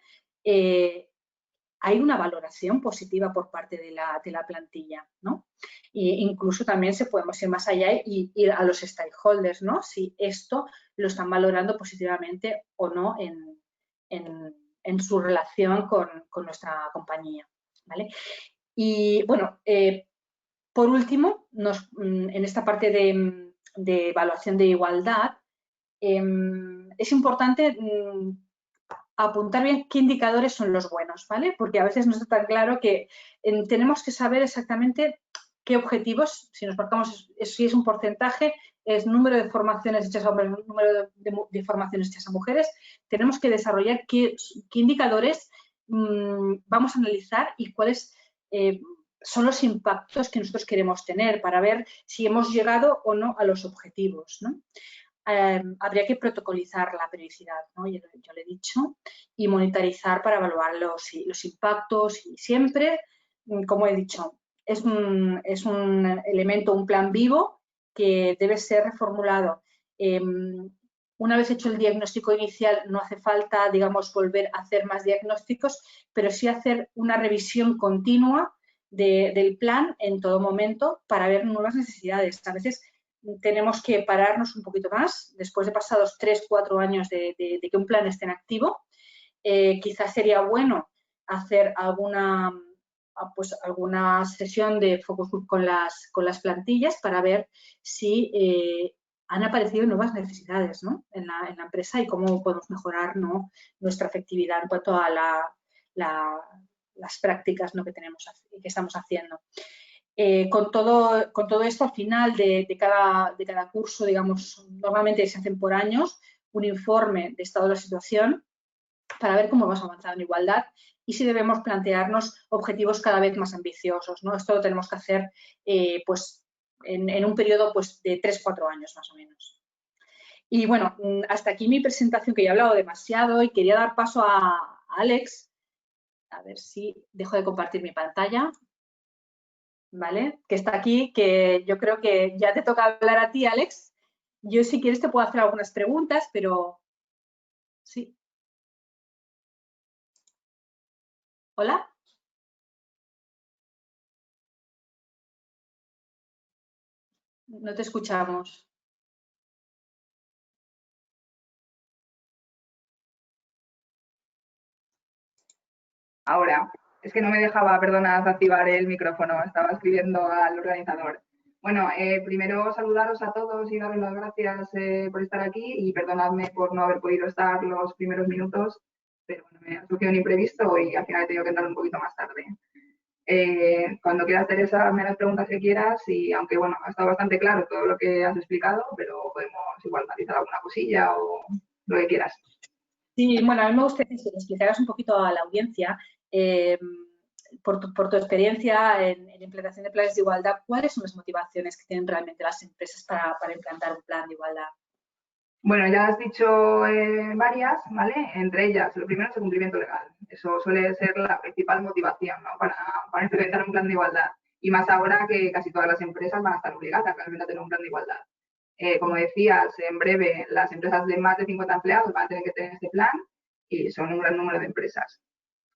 hay una valoración positiva por parte de la plantilla, ¿no? E incluso también podemos ir más allá y ir a los stakeholders, ¿no? Si esto lo están valorando positivamente o no en su relación con nuestra compañía, ¿vale? Y bueno, por último, en esta parte de evaluación de igualdad, es importante apuntar bien qué indicadores son los buenos, ¿vale? Porque a veces no está tan claro que tenemos que saber exactamente qué objetivos, si nos marcamos, si es un porcentaje, es número de formaciones hechas a hombres, número de formaciones hechas a mujeres, tenemos que desarrollar qué indicadores vamos a analizar y cuáles son los impactos que nosotros queremos tener para ver si hemos llegado o no a los objetivos, ¿no? Habría que protocolizar la periodicidad, ¿no? Yo le he dicho, y monitorizar para evaluar los impactos y siempre, como he dicho, es un elemento, un plan vivo que debe ser reformulado. Una vez hecho el diagnóstico inicial, no hace falta, digamos, volver a hacer más diagnósticos, pero sí hacer una revisión continua del plan en todo momento para ver nuevas necesidades. A veces tenemos que pararnos un poquito más, después de pasados 3 o 4 años de que un plan esté en activo. Quizás sería bueno hacer alguna sesión de focus group con las plantillas para ver si han aparecido nuevas necesidades, ¿no?, en la empresa y cómo podemos mejorar, ¿no?, nuestra efectividad en cuanto a las prácticas, ¿no?, que estamos haciendo. Con todo esto, al final de cada curso, digamos, normalmente se hacen por años un informe de estado de la situación para ver cómo vamos avanzando en igualdad y si debemos plantearnos objetivos cada vez más ambiciosos, ¿no? Esto lo tenemos que hacer pues, en un periodo pues, de 3-4 años más o menos. Y bueno, hasta aquí mi presentación, que ya he hablado demasiado, y quería dar paso a Alex. A ver si dejo de compartir mi pantalla. ¿Vale? Que está aquí, que yo creo que ya te toca hablar a ti, Alex. Yo, si quieres, te puedo hacer algunas preguntas, pero sí. ¿Hola? No te escuchamos. Ahora, es que no me dejaba, perdonad, activar el micrófono, estaba escribiendo al organizador. Bueno, primero saludaros a todos y daros las gracias por estar aquí y perdonadme por no haber podido estar los primeros minutos, pero bueno, me ha surgido un imprevisto y al final he tenido que entrar un poquito más tarde. Cuando quieras, Teresa, hazme las preguntas que quieras y aunque bueno, ha estado bastante claro todo lo que has explicado, pero podemos igual matizar alguna cosilla o lo que quieras. Sí, bueno, a mí me gustaría que explicaras un poquito a la audiencia, por tu experiencia en implantación de planes de igualdad, ¿cuáles son las motivaciones que tienen realmente las empresas para implantar un plan de igualdad? Bueno, ya has dicho varias, ¿vale? Entre ellas, lo primero es el cumplimiento legal. Eso suele ser la principal motivación, ¿no?, para implementar un plan de igualdad. Y más ahora que casi todas las empresas van a estar obligadas realmente a tener un plan de igualdad. Como decías, en breve las empresas de más de 50 empleados van a tener que tener este plan y son un gran número de empresas.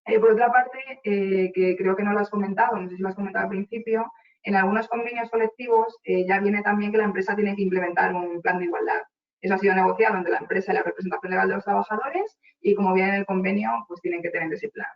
Por otra parte, que creo que no lo has comentado, no sé si lo has comentado al principio, en algunos convenios colectivos ya viene también que la empresa tiene que implementar un plan de igualdad. Eso ha sido negociado entre la empresa y la representación legal de los trabajadores y como viene en el convenio, pues tienen que tener ese plan.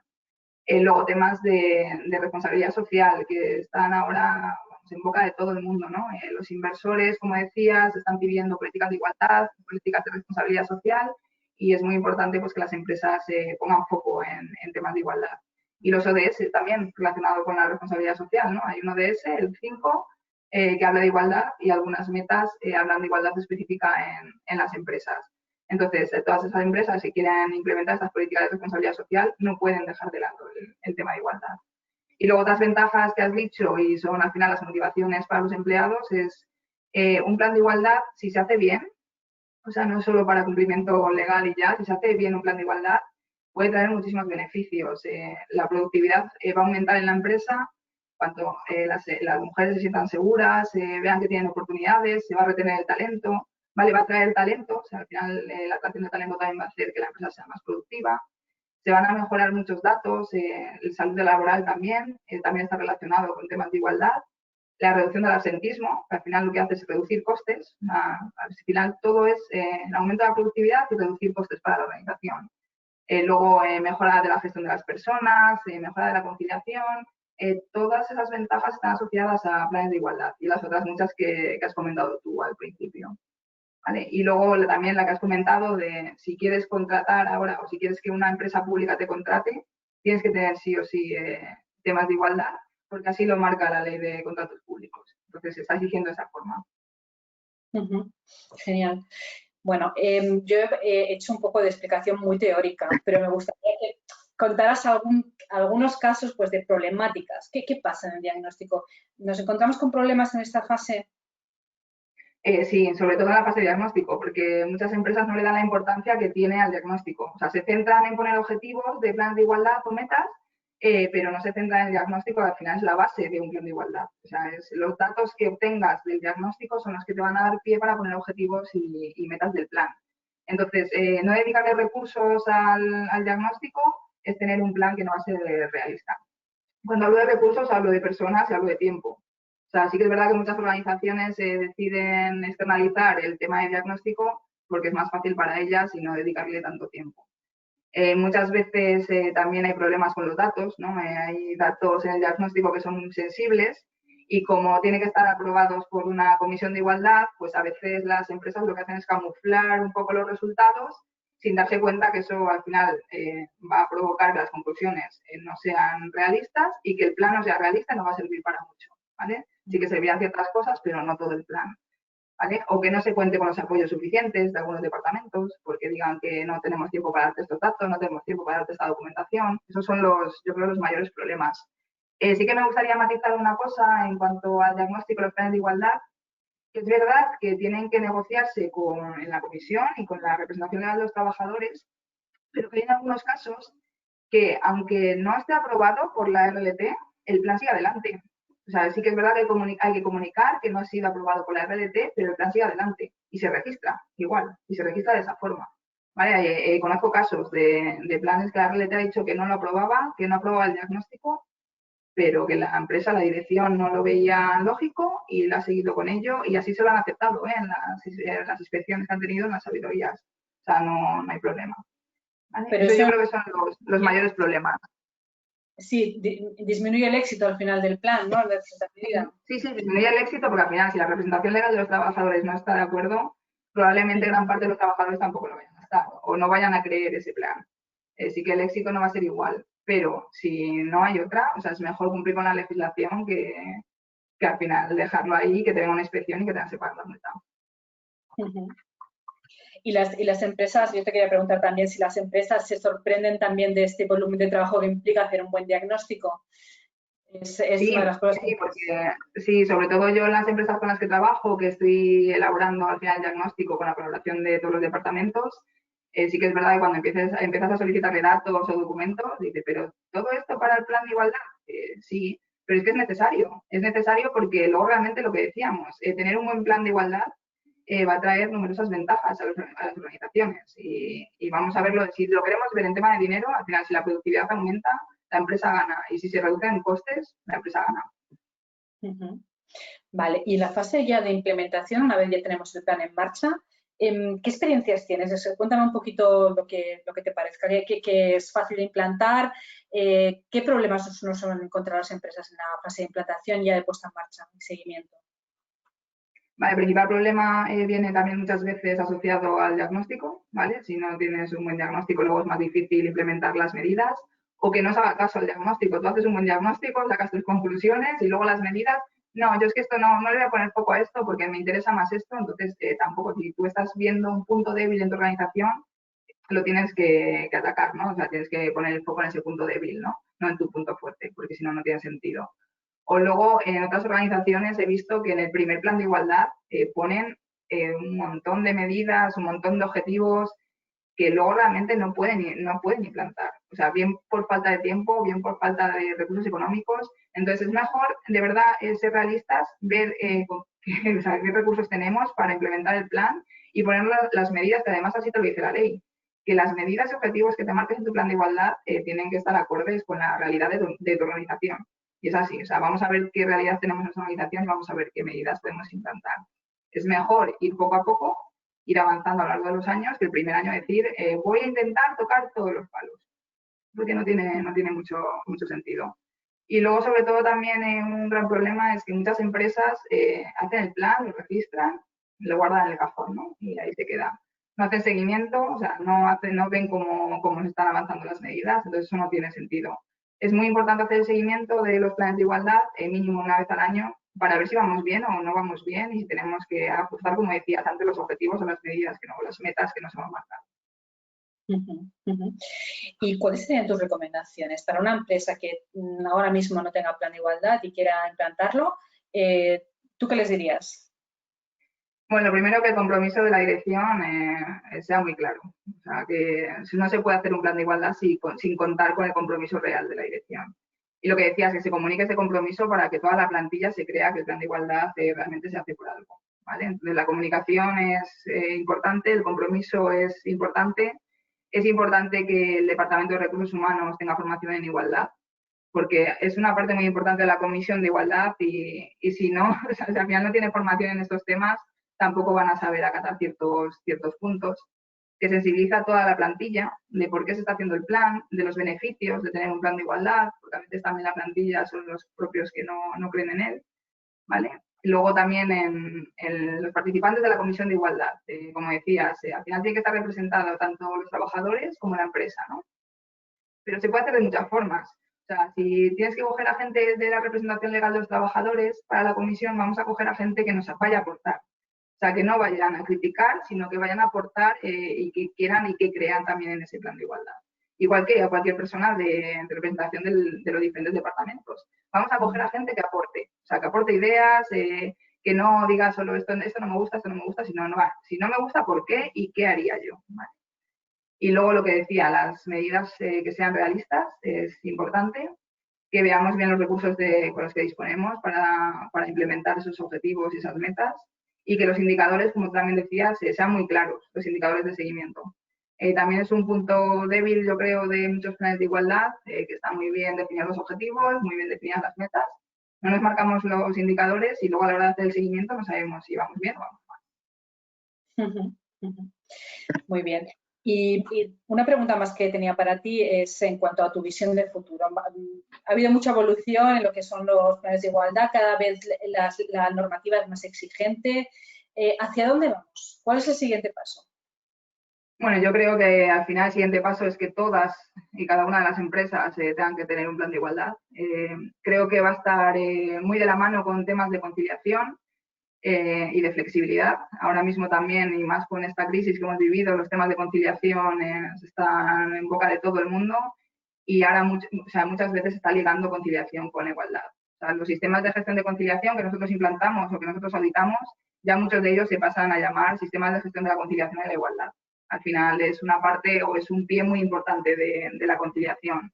Luego temas de responsabilidad social que están ahora en boca de todo el mundo, ¿no? Los inversores, como decías, están pidiendo políticas de igualdad, políticas de responsabilidad social y es muy importante pues, que las empresas pongan foco en temas de igualdad. Y los ODS también relacionados con la responsabilidad social, ¿no? Hay un ODS, el 5, que habla de igualdad y algunas metas hablan de igualdad específica en las empresas. Entonces, todas esas empresas que quieren implementar estas políticas de responsabilidad social no pueden dejar de lado el tema de igualdad. Y luego otras ventajas que has dicho y son al final las motivaciones para los empleados es un plan de igualdad, si se hace bien, o sea, no solo para cumplimiento legal y ya, si se hace bien un plan de igualdad, puede traer muchísimos beneficios. La productividad va a aumentar en la empresa cuando las mujeres se sientan seguras, vean que tienen oportunidades, se va a retener el talento, ¿vale? Va a traer talento, o sea, al final la atracción de talento también va a hacer que la empresa sea más productiva. Se van a mejorar muchos datos, el salud laboral también está relacionado con temas de igualdad. La reducción del absentismo, que al final lo que hace es reducir costes. Al final todo es el aumento de la productividad y reducir costes para la organización. Luego, mejora de la gestión de las personas, mejora de la conciliación. Todas esas ventajas están asociadas a planes de igualdad y las otras muchas que has comentado tú al principio. ¿Vale? Y luego también la que has comentado de si quieres contratar ahora o si quieres que una empresa pública te contrate, tienes que tener sí o sí temas de igualdad, porque así lo marca la ley de contratos públicos. Entonces, se está exigiendo de esa forma. Genial. Bueno, yo he hecho un poco de explicación muy teórica, pero me gustaría que contaras algunos casos pues, de problemáticas. ¿Qué pasa en el diagnóstico? ¿Nos encontramos con problemas en esta fase? Sí, sobre todo en la fase de diagnóstico, porque muchas empresas no le dan la importancia que tiene al diagnóstico. O sea, se centran en poner objetivos de plan de igualdad o metas, pero no se centran en el diagnóstico, al final es la base de un plan de igualdad. O sea, los datos que obtengas del diagnóstico son los que te van a dar pie para poner objetivos y metas del plan. Entonces, no dedicarle recursos al diagnóstico es tener un plan que no va a ser realista. Cuando hablo de recursos, hablo de personas y hablo de tiempo. O sea, sí que es verdad que muchas organizaciones deciden externalizar el tema de diagnóstico porque es más fácil para ellas y no dedicarle tanto tiempo. Muchas veces también hay problemas con los datos, ¿no? Hay datos en el diagnóstico que son sensibles y como tienen que estar aprobados por una comisión de igualdad, pues a veces las empresas lo que hacen es camuflar un poco los resultados sin darse cuenta que eso al final va a provocar que las conclusiones no sean realistas y que el plan no sea realista y no va a servir para mucho, ¿vale? Sí que servirán ciertas cosas, pero no todo el plan, ¿vale? O que no se cuente con los apoyos suficientes de algunos departamentos, porque digan que no tenemos tiempo para darte estos datos, no tenemos tiempo para darte esta documentación. Esos son yo creo, los mayores problemas. Sí que me gustaría matizar una cosa en cuanto al diagnóstico y los planes de igualdad. Es verdad que tienen que negociarse en la comisión y con la representación legal de los trabajadores, pero que hay en algunos casos que, aunque no esté aprobado por la RLT, el plan sigue adelante. O sea, sí que es verdad que hay que comunicar que no ha sido aprobado por la RLT, pero el plan sigue adelante y se registra igual, y se registra de esa forma. ¿Vale? Conozco casos de planes que la RLT ha dicho que no lo aprobaba, que no aprobaba el diagnóstico, pero que la empresa, la dirección no lo veía lógico y la ha seguido con ello y así se lo han aceptado en las inspecciones que han tenido en las auditorías. O sea, no hay problema. ¿Vale? Pero eso yo creo que son los mayores problemas. Sí, disminuye el éxito al final del plan, ¿no? Sí, disminuye el éxito porque al final si la representación legal de los trabajadores no está de acuerdo, probablemente gran parte de los trabajadores tampoco lo vayan a estar o no vayan a creer ese plan. Sí que el éxito no va a ser igual, pero si no hay otra, o sea, es mejor cumplir con la legislación que al final dejarlo ahí, que te venga una inspección y que tengas que pagar la multa. Y las empresas, yo te quería preguntar también si las empresas se sorprenden también de este volumen de trabajo que implica hacer un buen diagnóstico. Sí, una de las cosas sí, porque sí, sobre todo yo en las empresas con las que trabajo, que estoy elaborando al final el diagnóstico con la colaboración de todos los departamentos, sí que es verdad que cuando empiezas a solicitarle datos o documentos, dice, pero ¿todo esto para el plan de igualdad? Sí, pero es que es necesario porque luego realmente lo que decíamos, tener un buen plan de igualdad va a traer numerosas ventajas a las organizaciones y vamos a verlo, si lo queremos ver en tema de dinero, al final si la productividad aumenta, la empresa gana y si se reducen costes, la empresa gana. Vale, y en la fase ya de implementación, una vez ya tenemos el plan en marcha, ¿qué experiencias tienes? Cuéntame un poquito lo que te parezca, que es fácil de implantar, qué problemas nos suelen encontrar las empresas en la fase de implantación ya de puesta en marcha y seguimiento. Vale, el principal problema viene también muchas veces asociado al diagnóstico, ¿vale? Si no tienes un buen diagnóstico, luego es más difícil implementar las medidas o que no se haga caso al diagnóstico. Tú haces un buen diagnóstico, sacas tus conclusiones y luego las medidas. No, yo es que esto no le voy a poner foco a esto porque me interesa más esto, entonces tampoco, si tú estás viendo un punto débil en tu organización, lo tienes que atacar, ¿no? O sea, tienes que poner el foco en ese punto débil, ¿no? No en tu punto fuerte, porque si no, no tiene sentido. O luego, en otras organizaciones he visto que en el primer plan de igualdad ponen un montón de medidas, un montón de objetivos que luego realmente no pueden implantar. O sea, bien por falta de tiempo, bien por falta de recursos económicos. Entonces, es mejor, de verdad, ser realistas, ver qué recursos tenemos para implementar el plan y poner las medidas, que además así te lo dice la ley, que las medidas y objetivos que te marques en tu plan de igualdad tienen que estar acordes con la realidad de tu organización. Y es así, o sea, vamos a ver qué realidad tenemos en nuestra organización y vamos a ver qué medidas podemos implantar. Es mejor ir poco a poco, ir avanzando a lo largo de los años, que el primer año decir, voy a intentar tocar todos los palos, porque no tiene mucho sentido. Y luego, sobre todo, también un gran problema es que muchas empresas hacen el plan, lo registran, lo guardan en el cajón, ¿no? Y ahí se queda. No hacen seguimiento, o sea, no ven cómo se están avanzando las medidas, entonces eso no tiene sentido. Es muy importante hacer el seguimiento de los planes de igualdad, mínimo una vez al año, para ver si vamos bien o no vamos bien y si tenemos que ajustar, como decías antes, los objetivos o las medidas, las metas que nos hemos marcado. ¿Y cuáles serían tus recomendaciones para una empresa que ahora mismo no tenga plan de igualdad y quiera implantarlo? ¿Tú qué les dirías? Bueno, lo primero, que el compromiso de la dirección sea muy claro. O sea, que no se puede hacer un plan de igualdad sin contar con el compromiso real de la dirección. Y lo que decías, que se comunique ese compromiso para que toda la plantilla se crea que el plan de igualdad realmente se hace por algo, ¿vale? Entonces, la comunicación es importante, el compromiso es importante. Es importante que el Departamento de Recursos Humanos tenga formación en igualdad, porque es una parte muy importante de la Comisión de Igualdad y si no, o sea, si al final no tiene formación en estos temas, tampoco van a saber acatar ciertos puntos. que sensibiliza a toda la plantilla de por qué se está haciendo el plan, de los beneficios de tener un plan de igualdad, porque a veces también la plantilla son los propios que no creen en él, ¿vale? Y luego también en los participantes de la Comisión de Igualdad, como decías, al final tiene que estar representado tanto los trabajadores como la empresa, ¿no? Pero se puede hacer de muchas formas. O sea, si tienes que coger a gente de la representación legal de los trabajadores para la comisión, vamos a coger a gente que nos vaya a aportar. O sea, que no vayan a criticar, sino que vayan a aportar y que quieran y que crean también en ese plan de igualdad. Igual que a cualquier persona de representación de los diferentes departamentos. Vamos a coger a gente que aporte, o sea, que aporte ideas, que no diga solo esto no me gusta, sino si no me gusta, ¿por qué? ¿Y qué haría yo? ¿Vale? Y luego lo que decía, las medidas que sean realistas, es importante que veamos bien los recursos con los que disponemos para implementar esos objetivos y esas metas y que los indicadores, como también decías, sean muy claros, los indicadores de seguimiento. También es un punto débil, yo creo, de muchos planes de igualdad, que están muy bien definidos los objetivos, muy bien definidas las metas. No nos marcamos los indicadores y luego a la hora de hacer el seguimiento no sabemos si vamos bien o vamos mal. Muy bien. Y una pregunta más que tenía para ti es en cuanto a tu visión del futuro. Ha habido mucha evolución en lo que son los planes de igualdad, cada vez la normativa es más exigente. ¿Hacia dónde vamos? ¿Cuál es el siguiente paso? Bueno, yo creo que al final el siguiente paso es que todas y cada una de las empresas tengan que tener un plan de igualdad. Creo que va a estar muy de la mano con temas de conciliación y de flexibilidad. Ahora mismo también, y más con esta crisis que hemos vivido, los temas de conciliación están en boca de todo el mundo y ahora muchas veces se está ligando conciliación con igualdad. O sea, los sistemas de gestión de conciliación que nosotros implantamos o que nosotros auditamos, ya muchos de ellos se pasan a llamar sistemas de gestión de la conciliación y la igualdad. Al final es una parte o es un pie muy importante de la conciliación.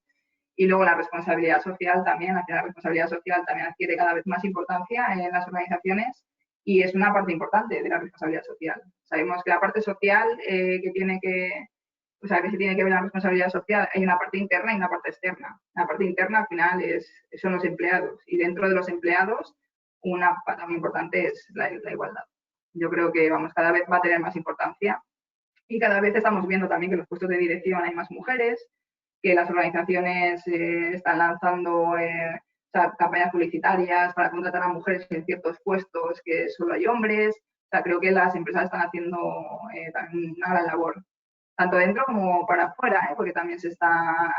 Y luego la responsabilidad social también, al final la responsabilidad social también adquiere cada vez más importancia en las organizaciones y es una parte importante de la responsabilidad social. Sabemos que la parte social que se tiene que ver en la responsabilidad social, hay una parte interna y una parte externa. La parte interna al final son los empleados y dentro de los empleados una parte muy importante es la igualdad. Yo creo que cada vez va a tener más importancia y cada vez estamos viendo también que en los puestos de dirección hay más mujeres, que las organizaciones están lanzando campañas publicitarias para contratar a mujeres en ciertos puestos que solo hay hombres. O sea, creo que las empresas están haciendo también una gran labor, tanto dentro como para afuera, porque también se está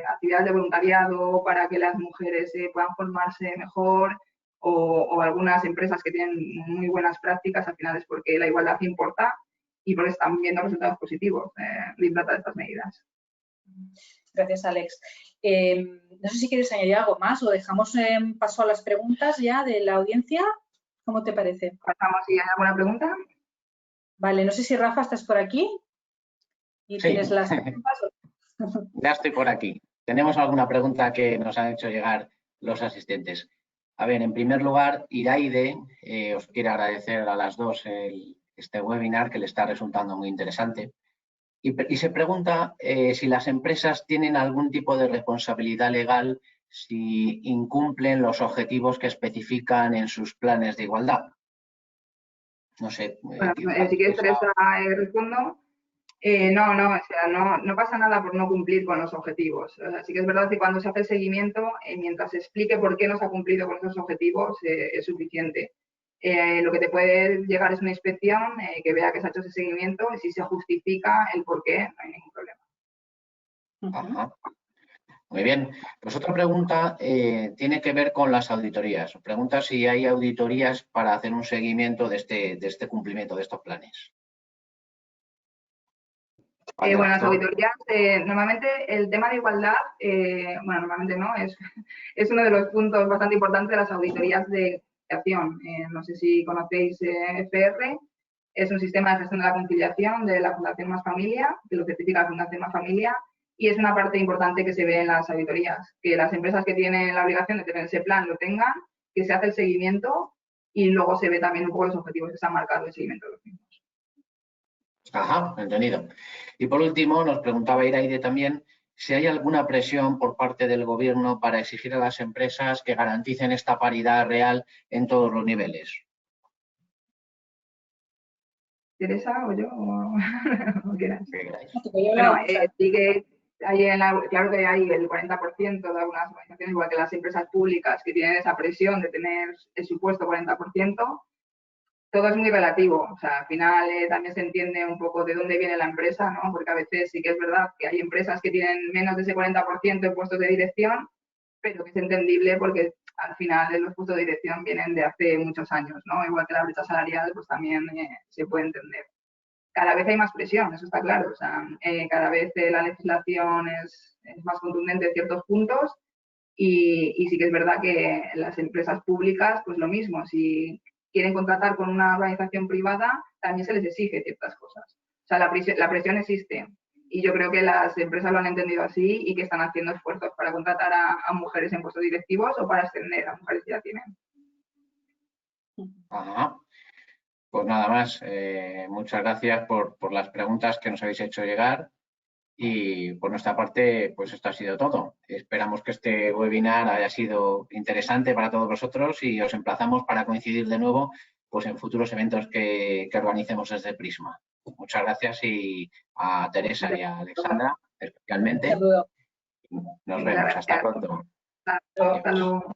actividades de voluntariado para que las mujeres puedan formarse mejor o algunas empresas que tienen muy buenas prácticas, al final es porque la igualdad importa y porque están viendo resultados positivos de implantar estas medidas. Gracias, Alex. No sé si quieres añadir algo más o dejamos paso a las preguntas ya de la audiencia. ¿Cómo te parece? Pasamos si hay alguna pregunta. Vale, no sé si Rafa estás por aquí y Sí. tienes las preguntas. Ya estoy por aquí. ¿Tenemos alguna pregunta que nos han hecho llegar los asistentes? A ver, en primer lugar, Iraide os quiere agradecer a las dos este webinar que le está resultando muy interesante. Y se pregunta si las empresas tienen algún tipo de responsabilidad legal si incumplen los objetivos que especifican en sus planes de igualdad. No sé. Bueno, si quieres, Teresa, respondo. No pasa nada por no cumplir con los objetivos. O sea, sí que es verdad que cuando se hace el seguimiento, mientras se explique por qué no se ha cumplido con esos objetivos, es suficiente. Lo que te puede llegar es una inspección que vea que se ha hecho ese seguimiento y si se justifica el por qué, no hay ningún problema. Ajá. Muy bien. Pues otra pregunta tiene que ver con las auditorías. Pregunta si hay auditorías para hacer un seguimiento de este cumplimiento de estos planes. Bueno, las auditorías, normalmente el tema de igualdad, bueno, normalmente no, es uno de los puntos bastante importantes de las auditorías de conciliación. No sé si conocéis FR, es un sistema de gestión de la conciliación de la Fundación Más Familia, que lo certifica la Fundación Más Familia, y es una parte importante que se ve en las auditorías, que las empresas que tienen la obligación de tener ese plan lo tengan, que se hace el seguimiento y luego se ve también un poco los objetivos que se han marcado el seguimiento de los mismos. Ajá, entendido. Y por último, nos preguntaba Iraide también si hay alguna presión por parte del Gobierno para exigir a las empresas que garanticen esta paridad real en todos los niveles. Teresa o yo, o quieras. Bueno, Sí que hay claro que hay el 40% de algunas organizaciones, igual que las empresas públicas, que tienen esa presión de tener el supuesto 40%. Todo es muy relativo, o sea, al final también se entiende un poco de dónde viene la empresa, ¿no? Porque a veces sí que es verdad que hay empresas que tienen menos de ese 40% en puestos de dirección, pero que es entendible porque al final los puestos de dirección vienen de hace muchos años, ¿no? Igual que la brecha salarial, pues también se puede entender. Cada vez hay más presión, eso está claro, o sea, cada vez la legislación es más contundente en ciertos puntos y sí que es verdad que las empresas públicas, pues lo mismo, si quieren contratar con una organización privada, también se les exige ciertas cosas. O sea, la presión existe y yo creo que las empresas lo han entendido así y que están haciendo esfuerzos para contratar a mujeres en puestos directivos o para extender a mujeres que ya tienen. Ajá. Pues nada más, muchas gracias por las preguntas que nos habéis hecho llegar y por nuestra parte, pues esto ha sido todo. Esperamos que este webinar haya sido interesante para todos vosotros y os emplazamos para coincidir de nuevo pues, en futuros eventos que organicemos desde Prisma. Muchas gracias y a Teresa y a Alexandra especialmente. Nos vemos. Hasta pronto. Hasta luego.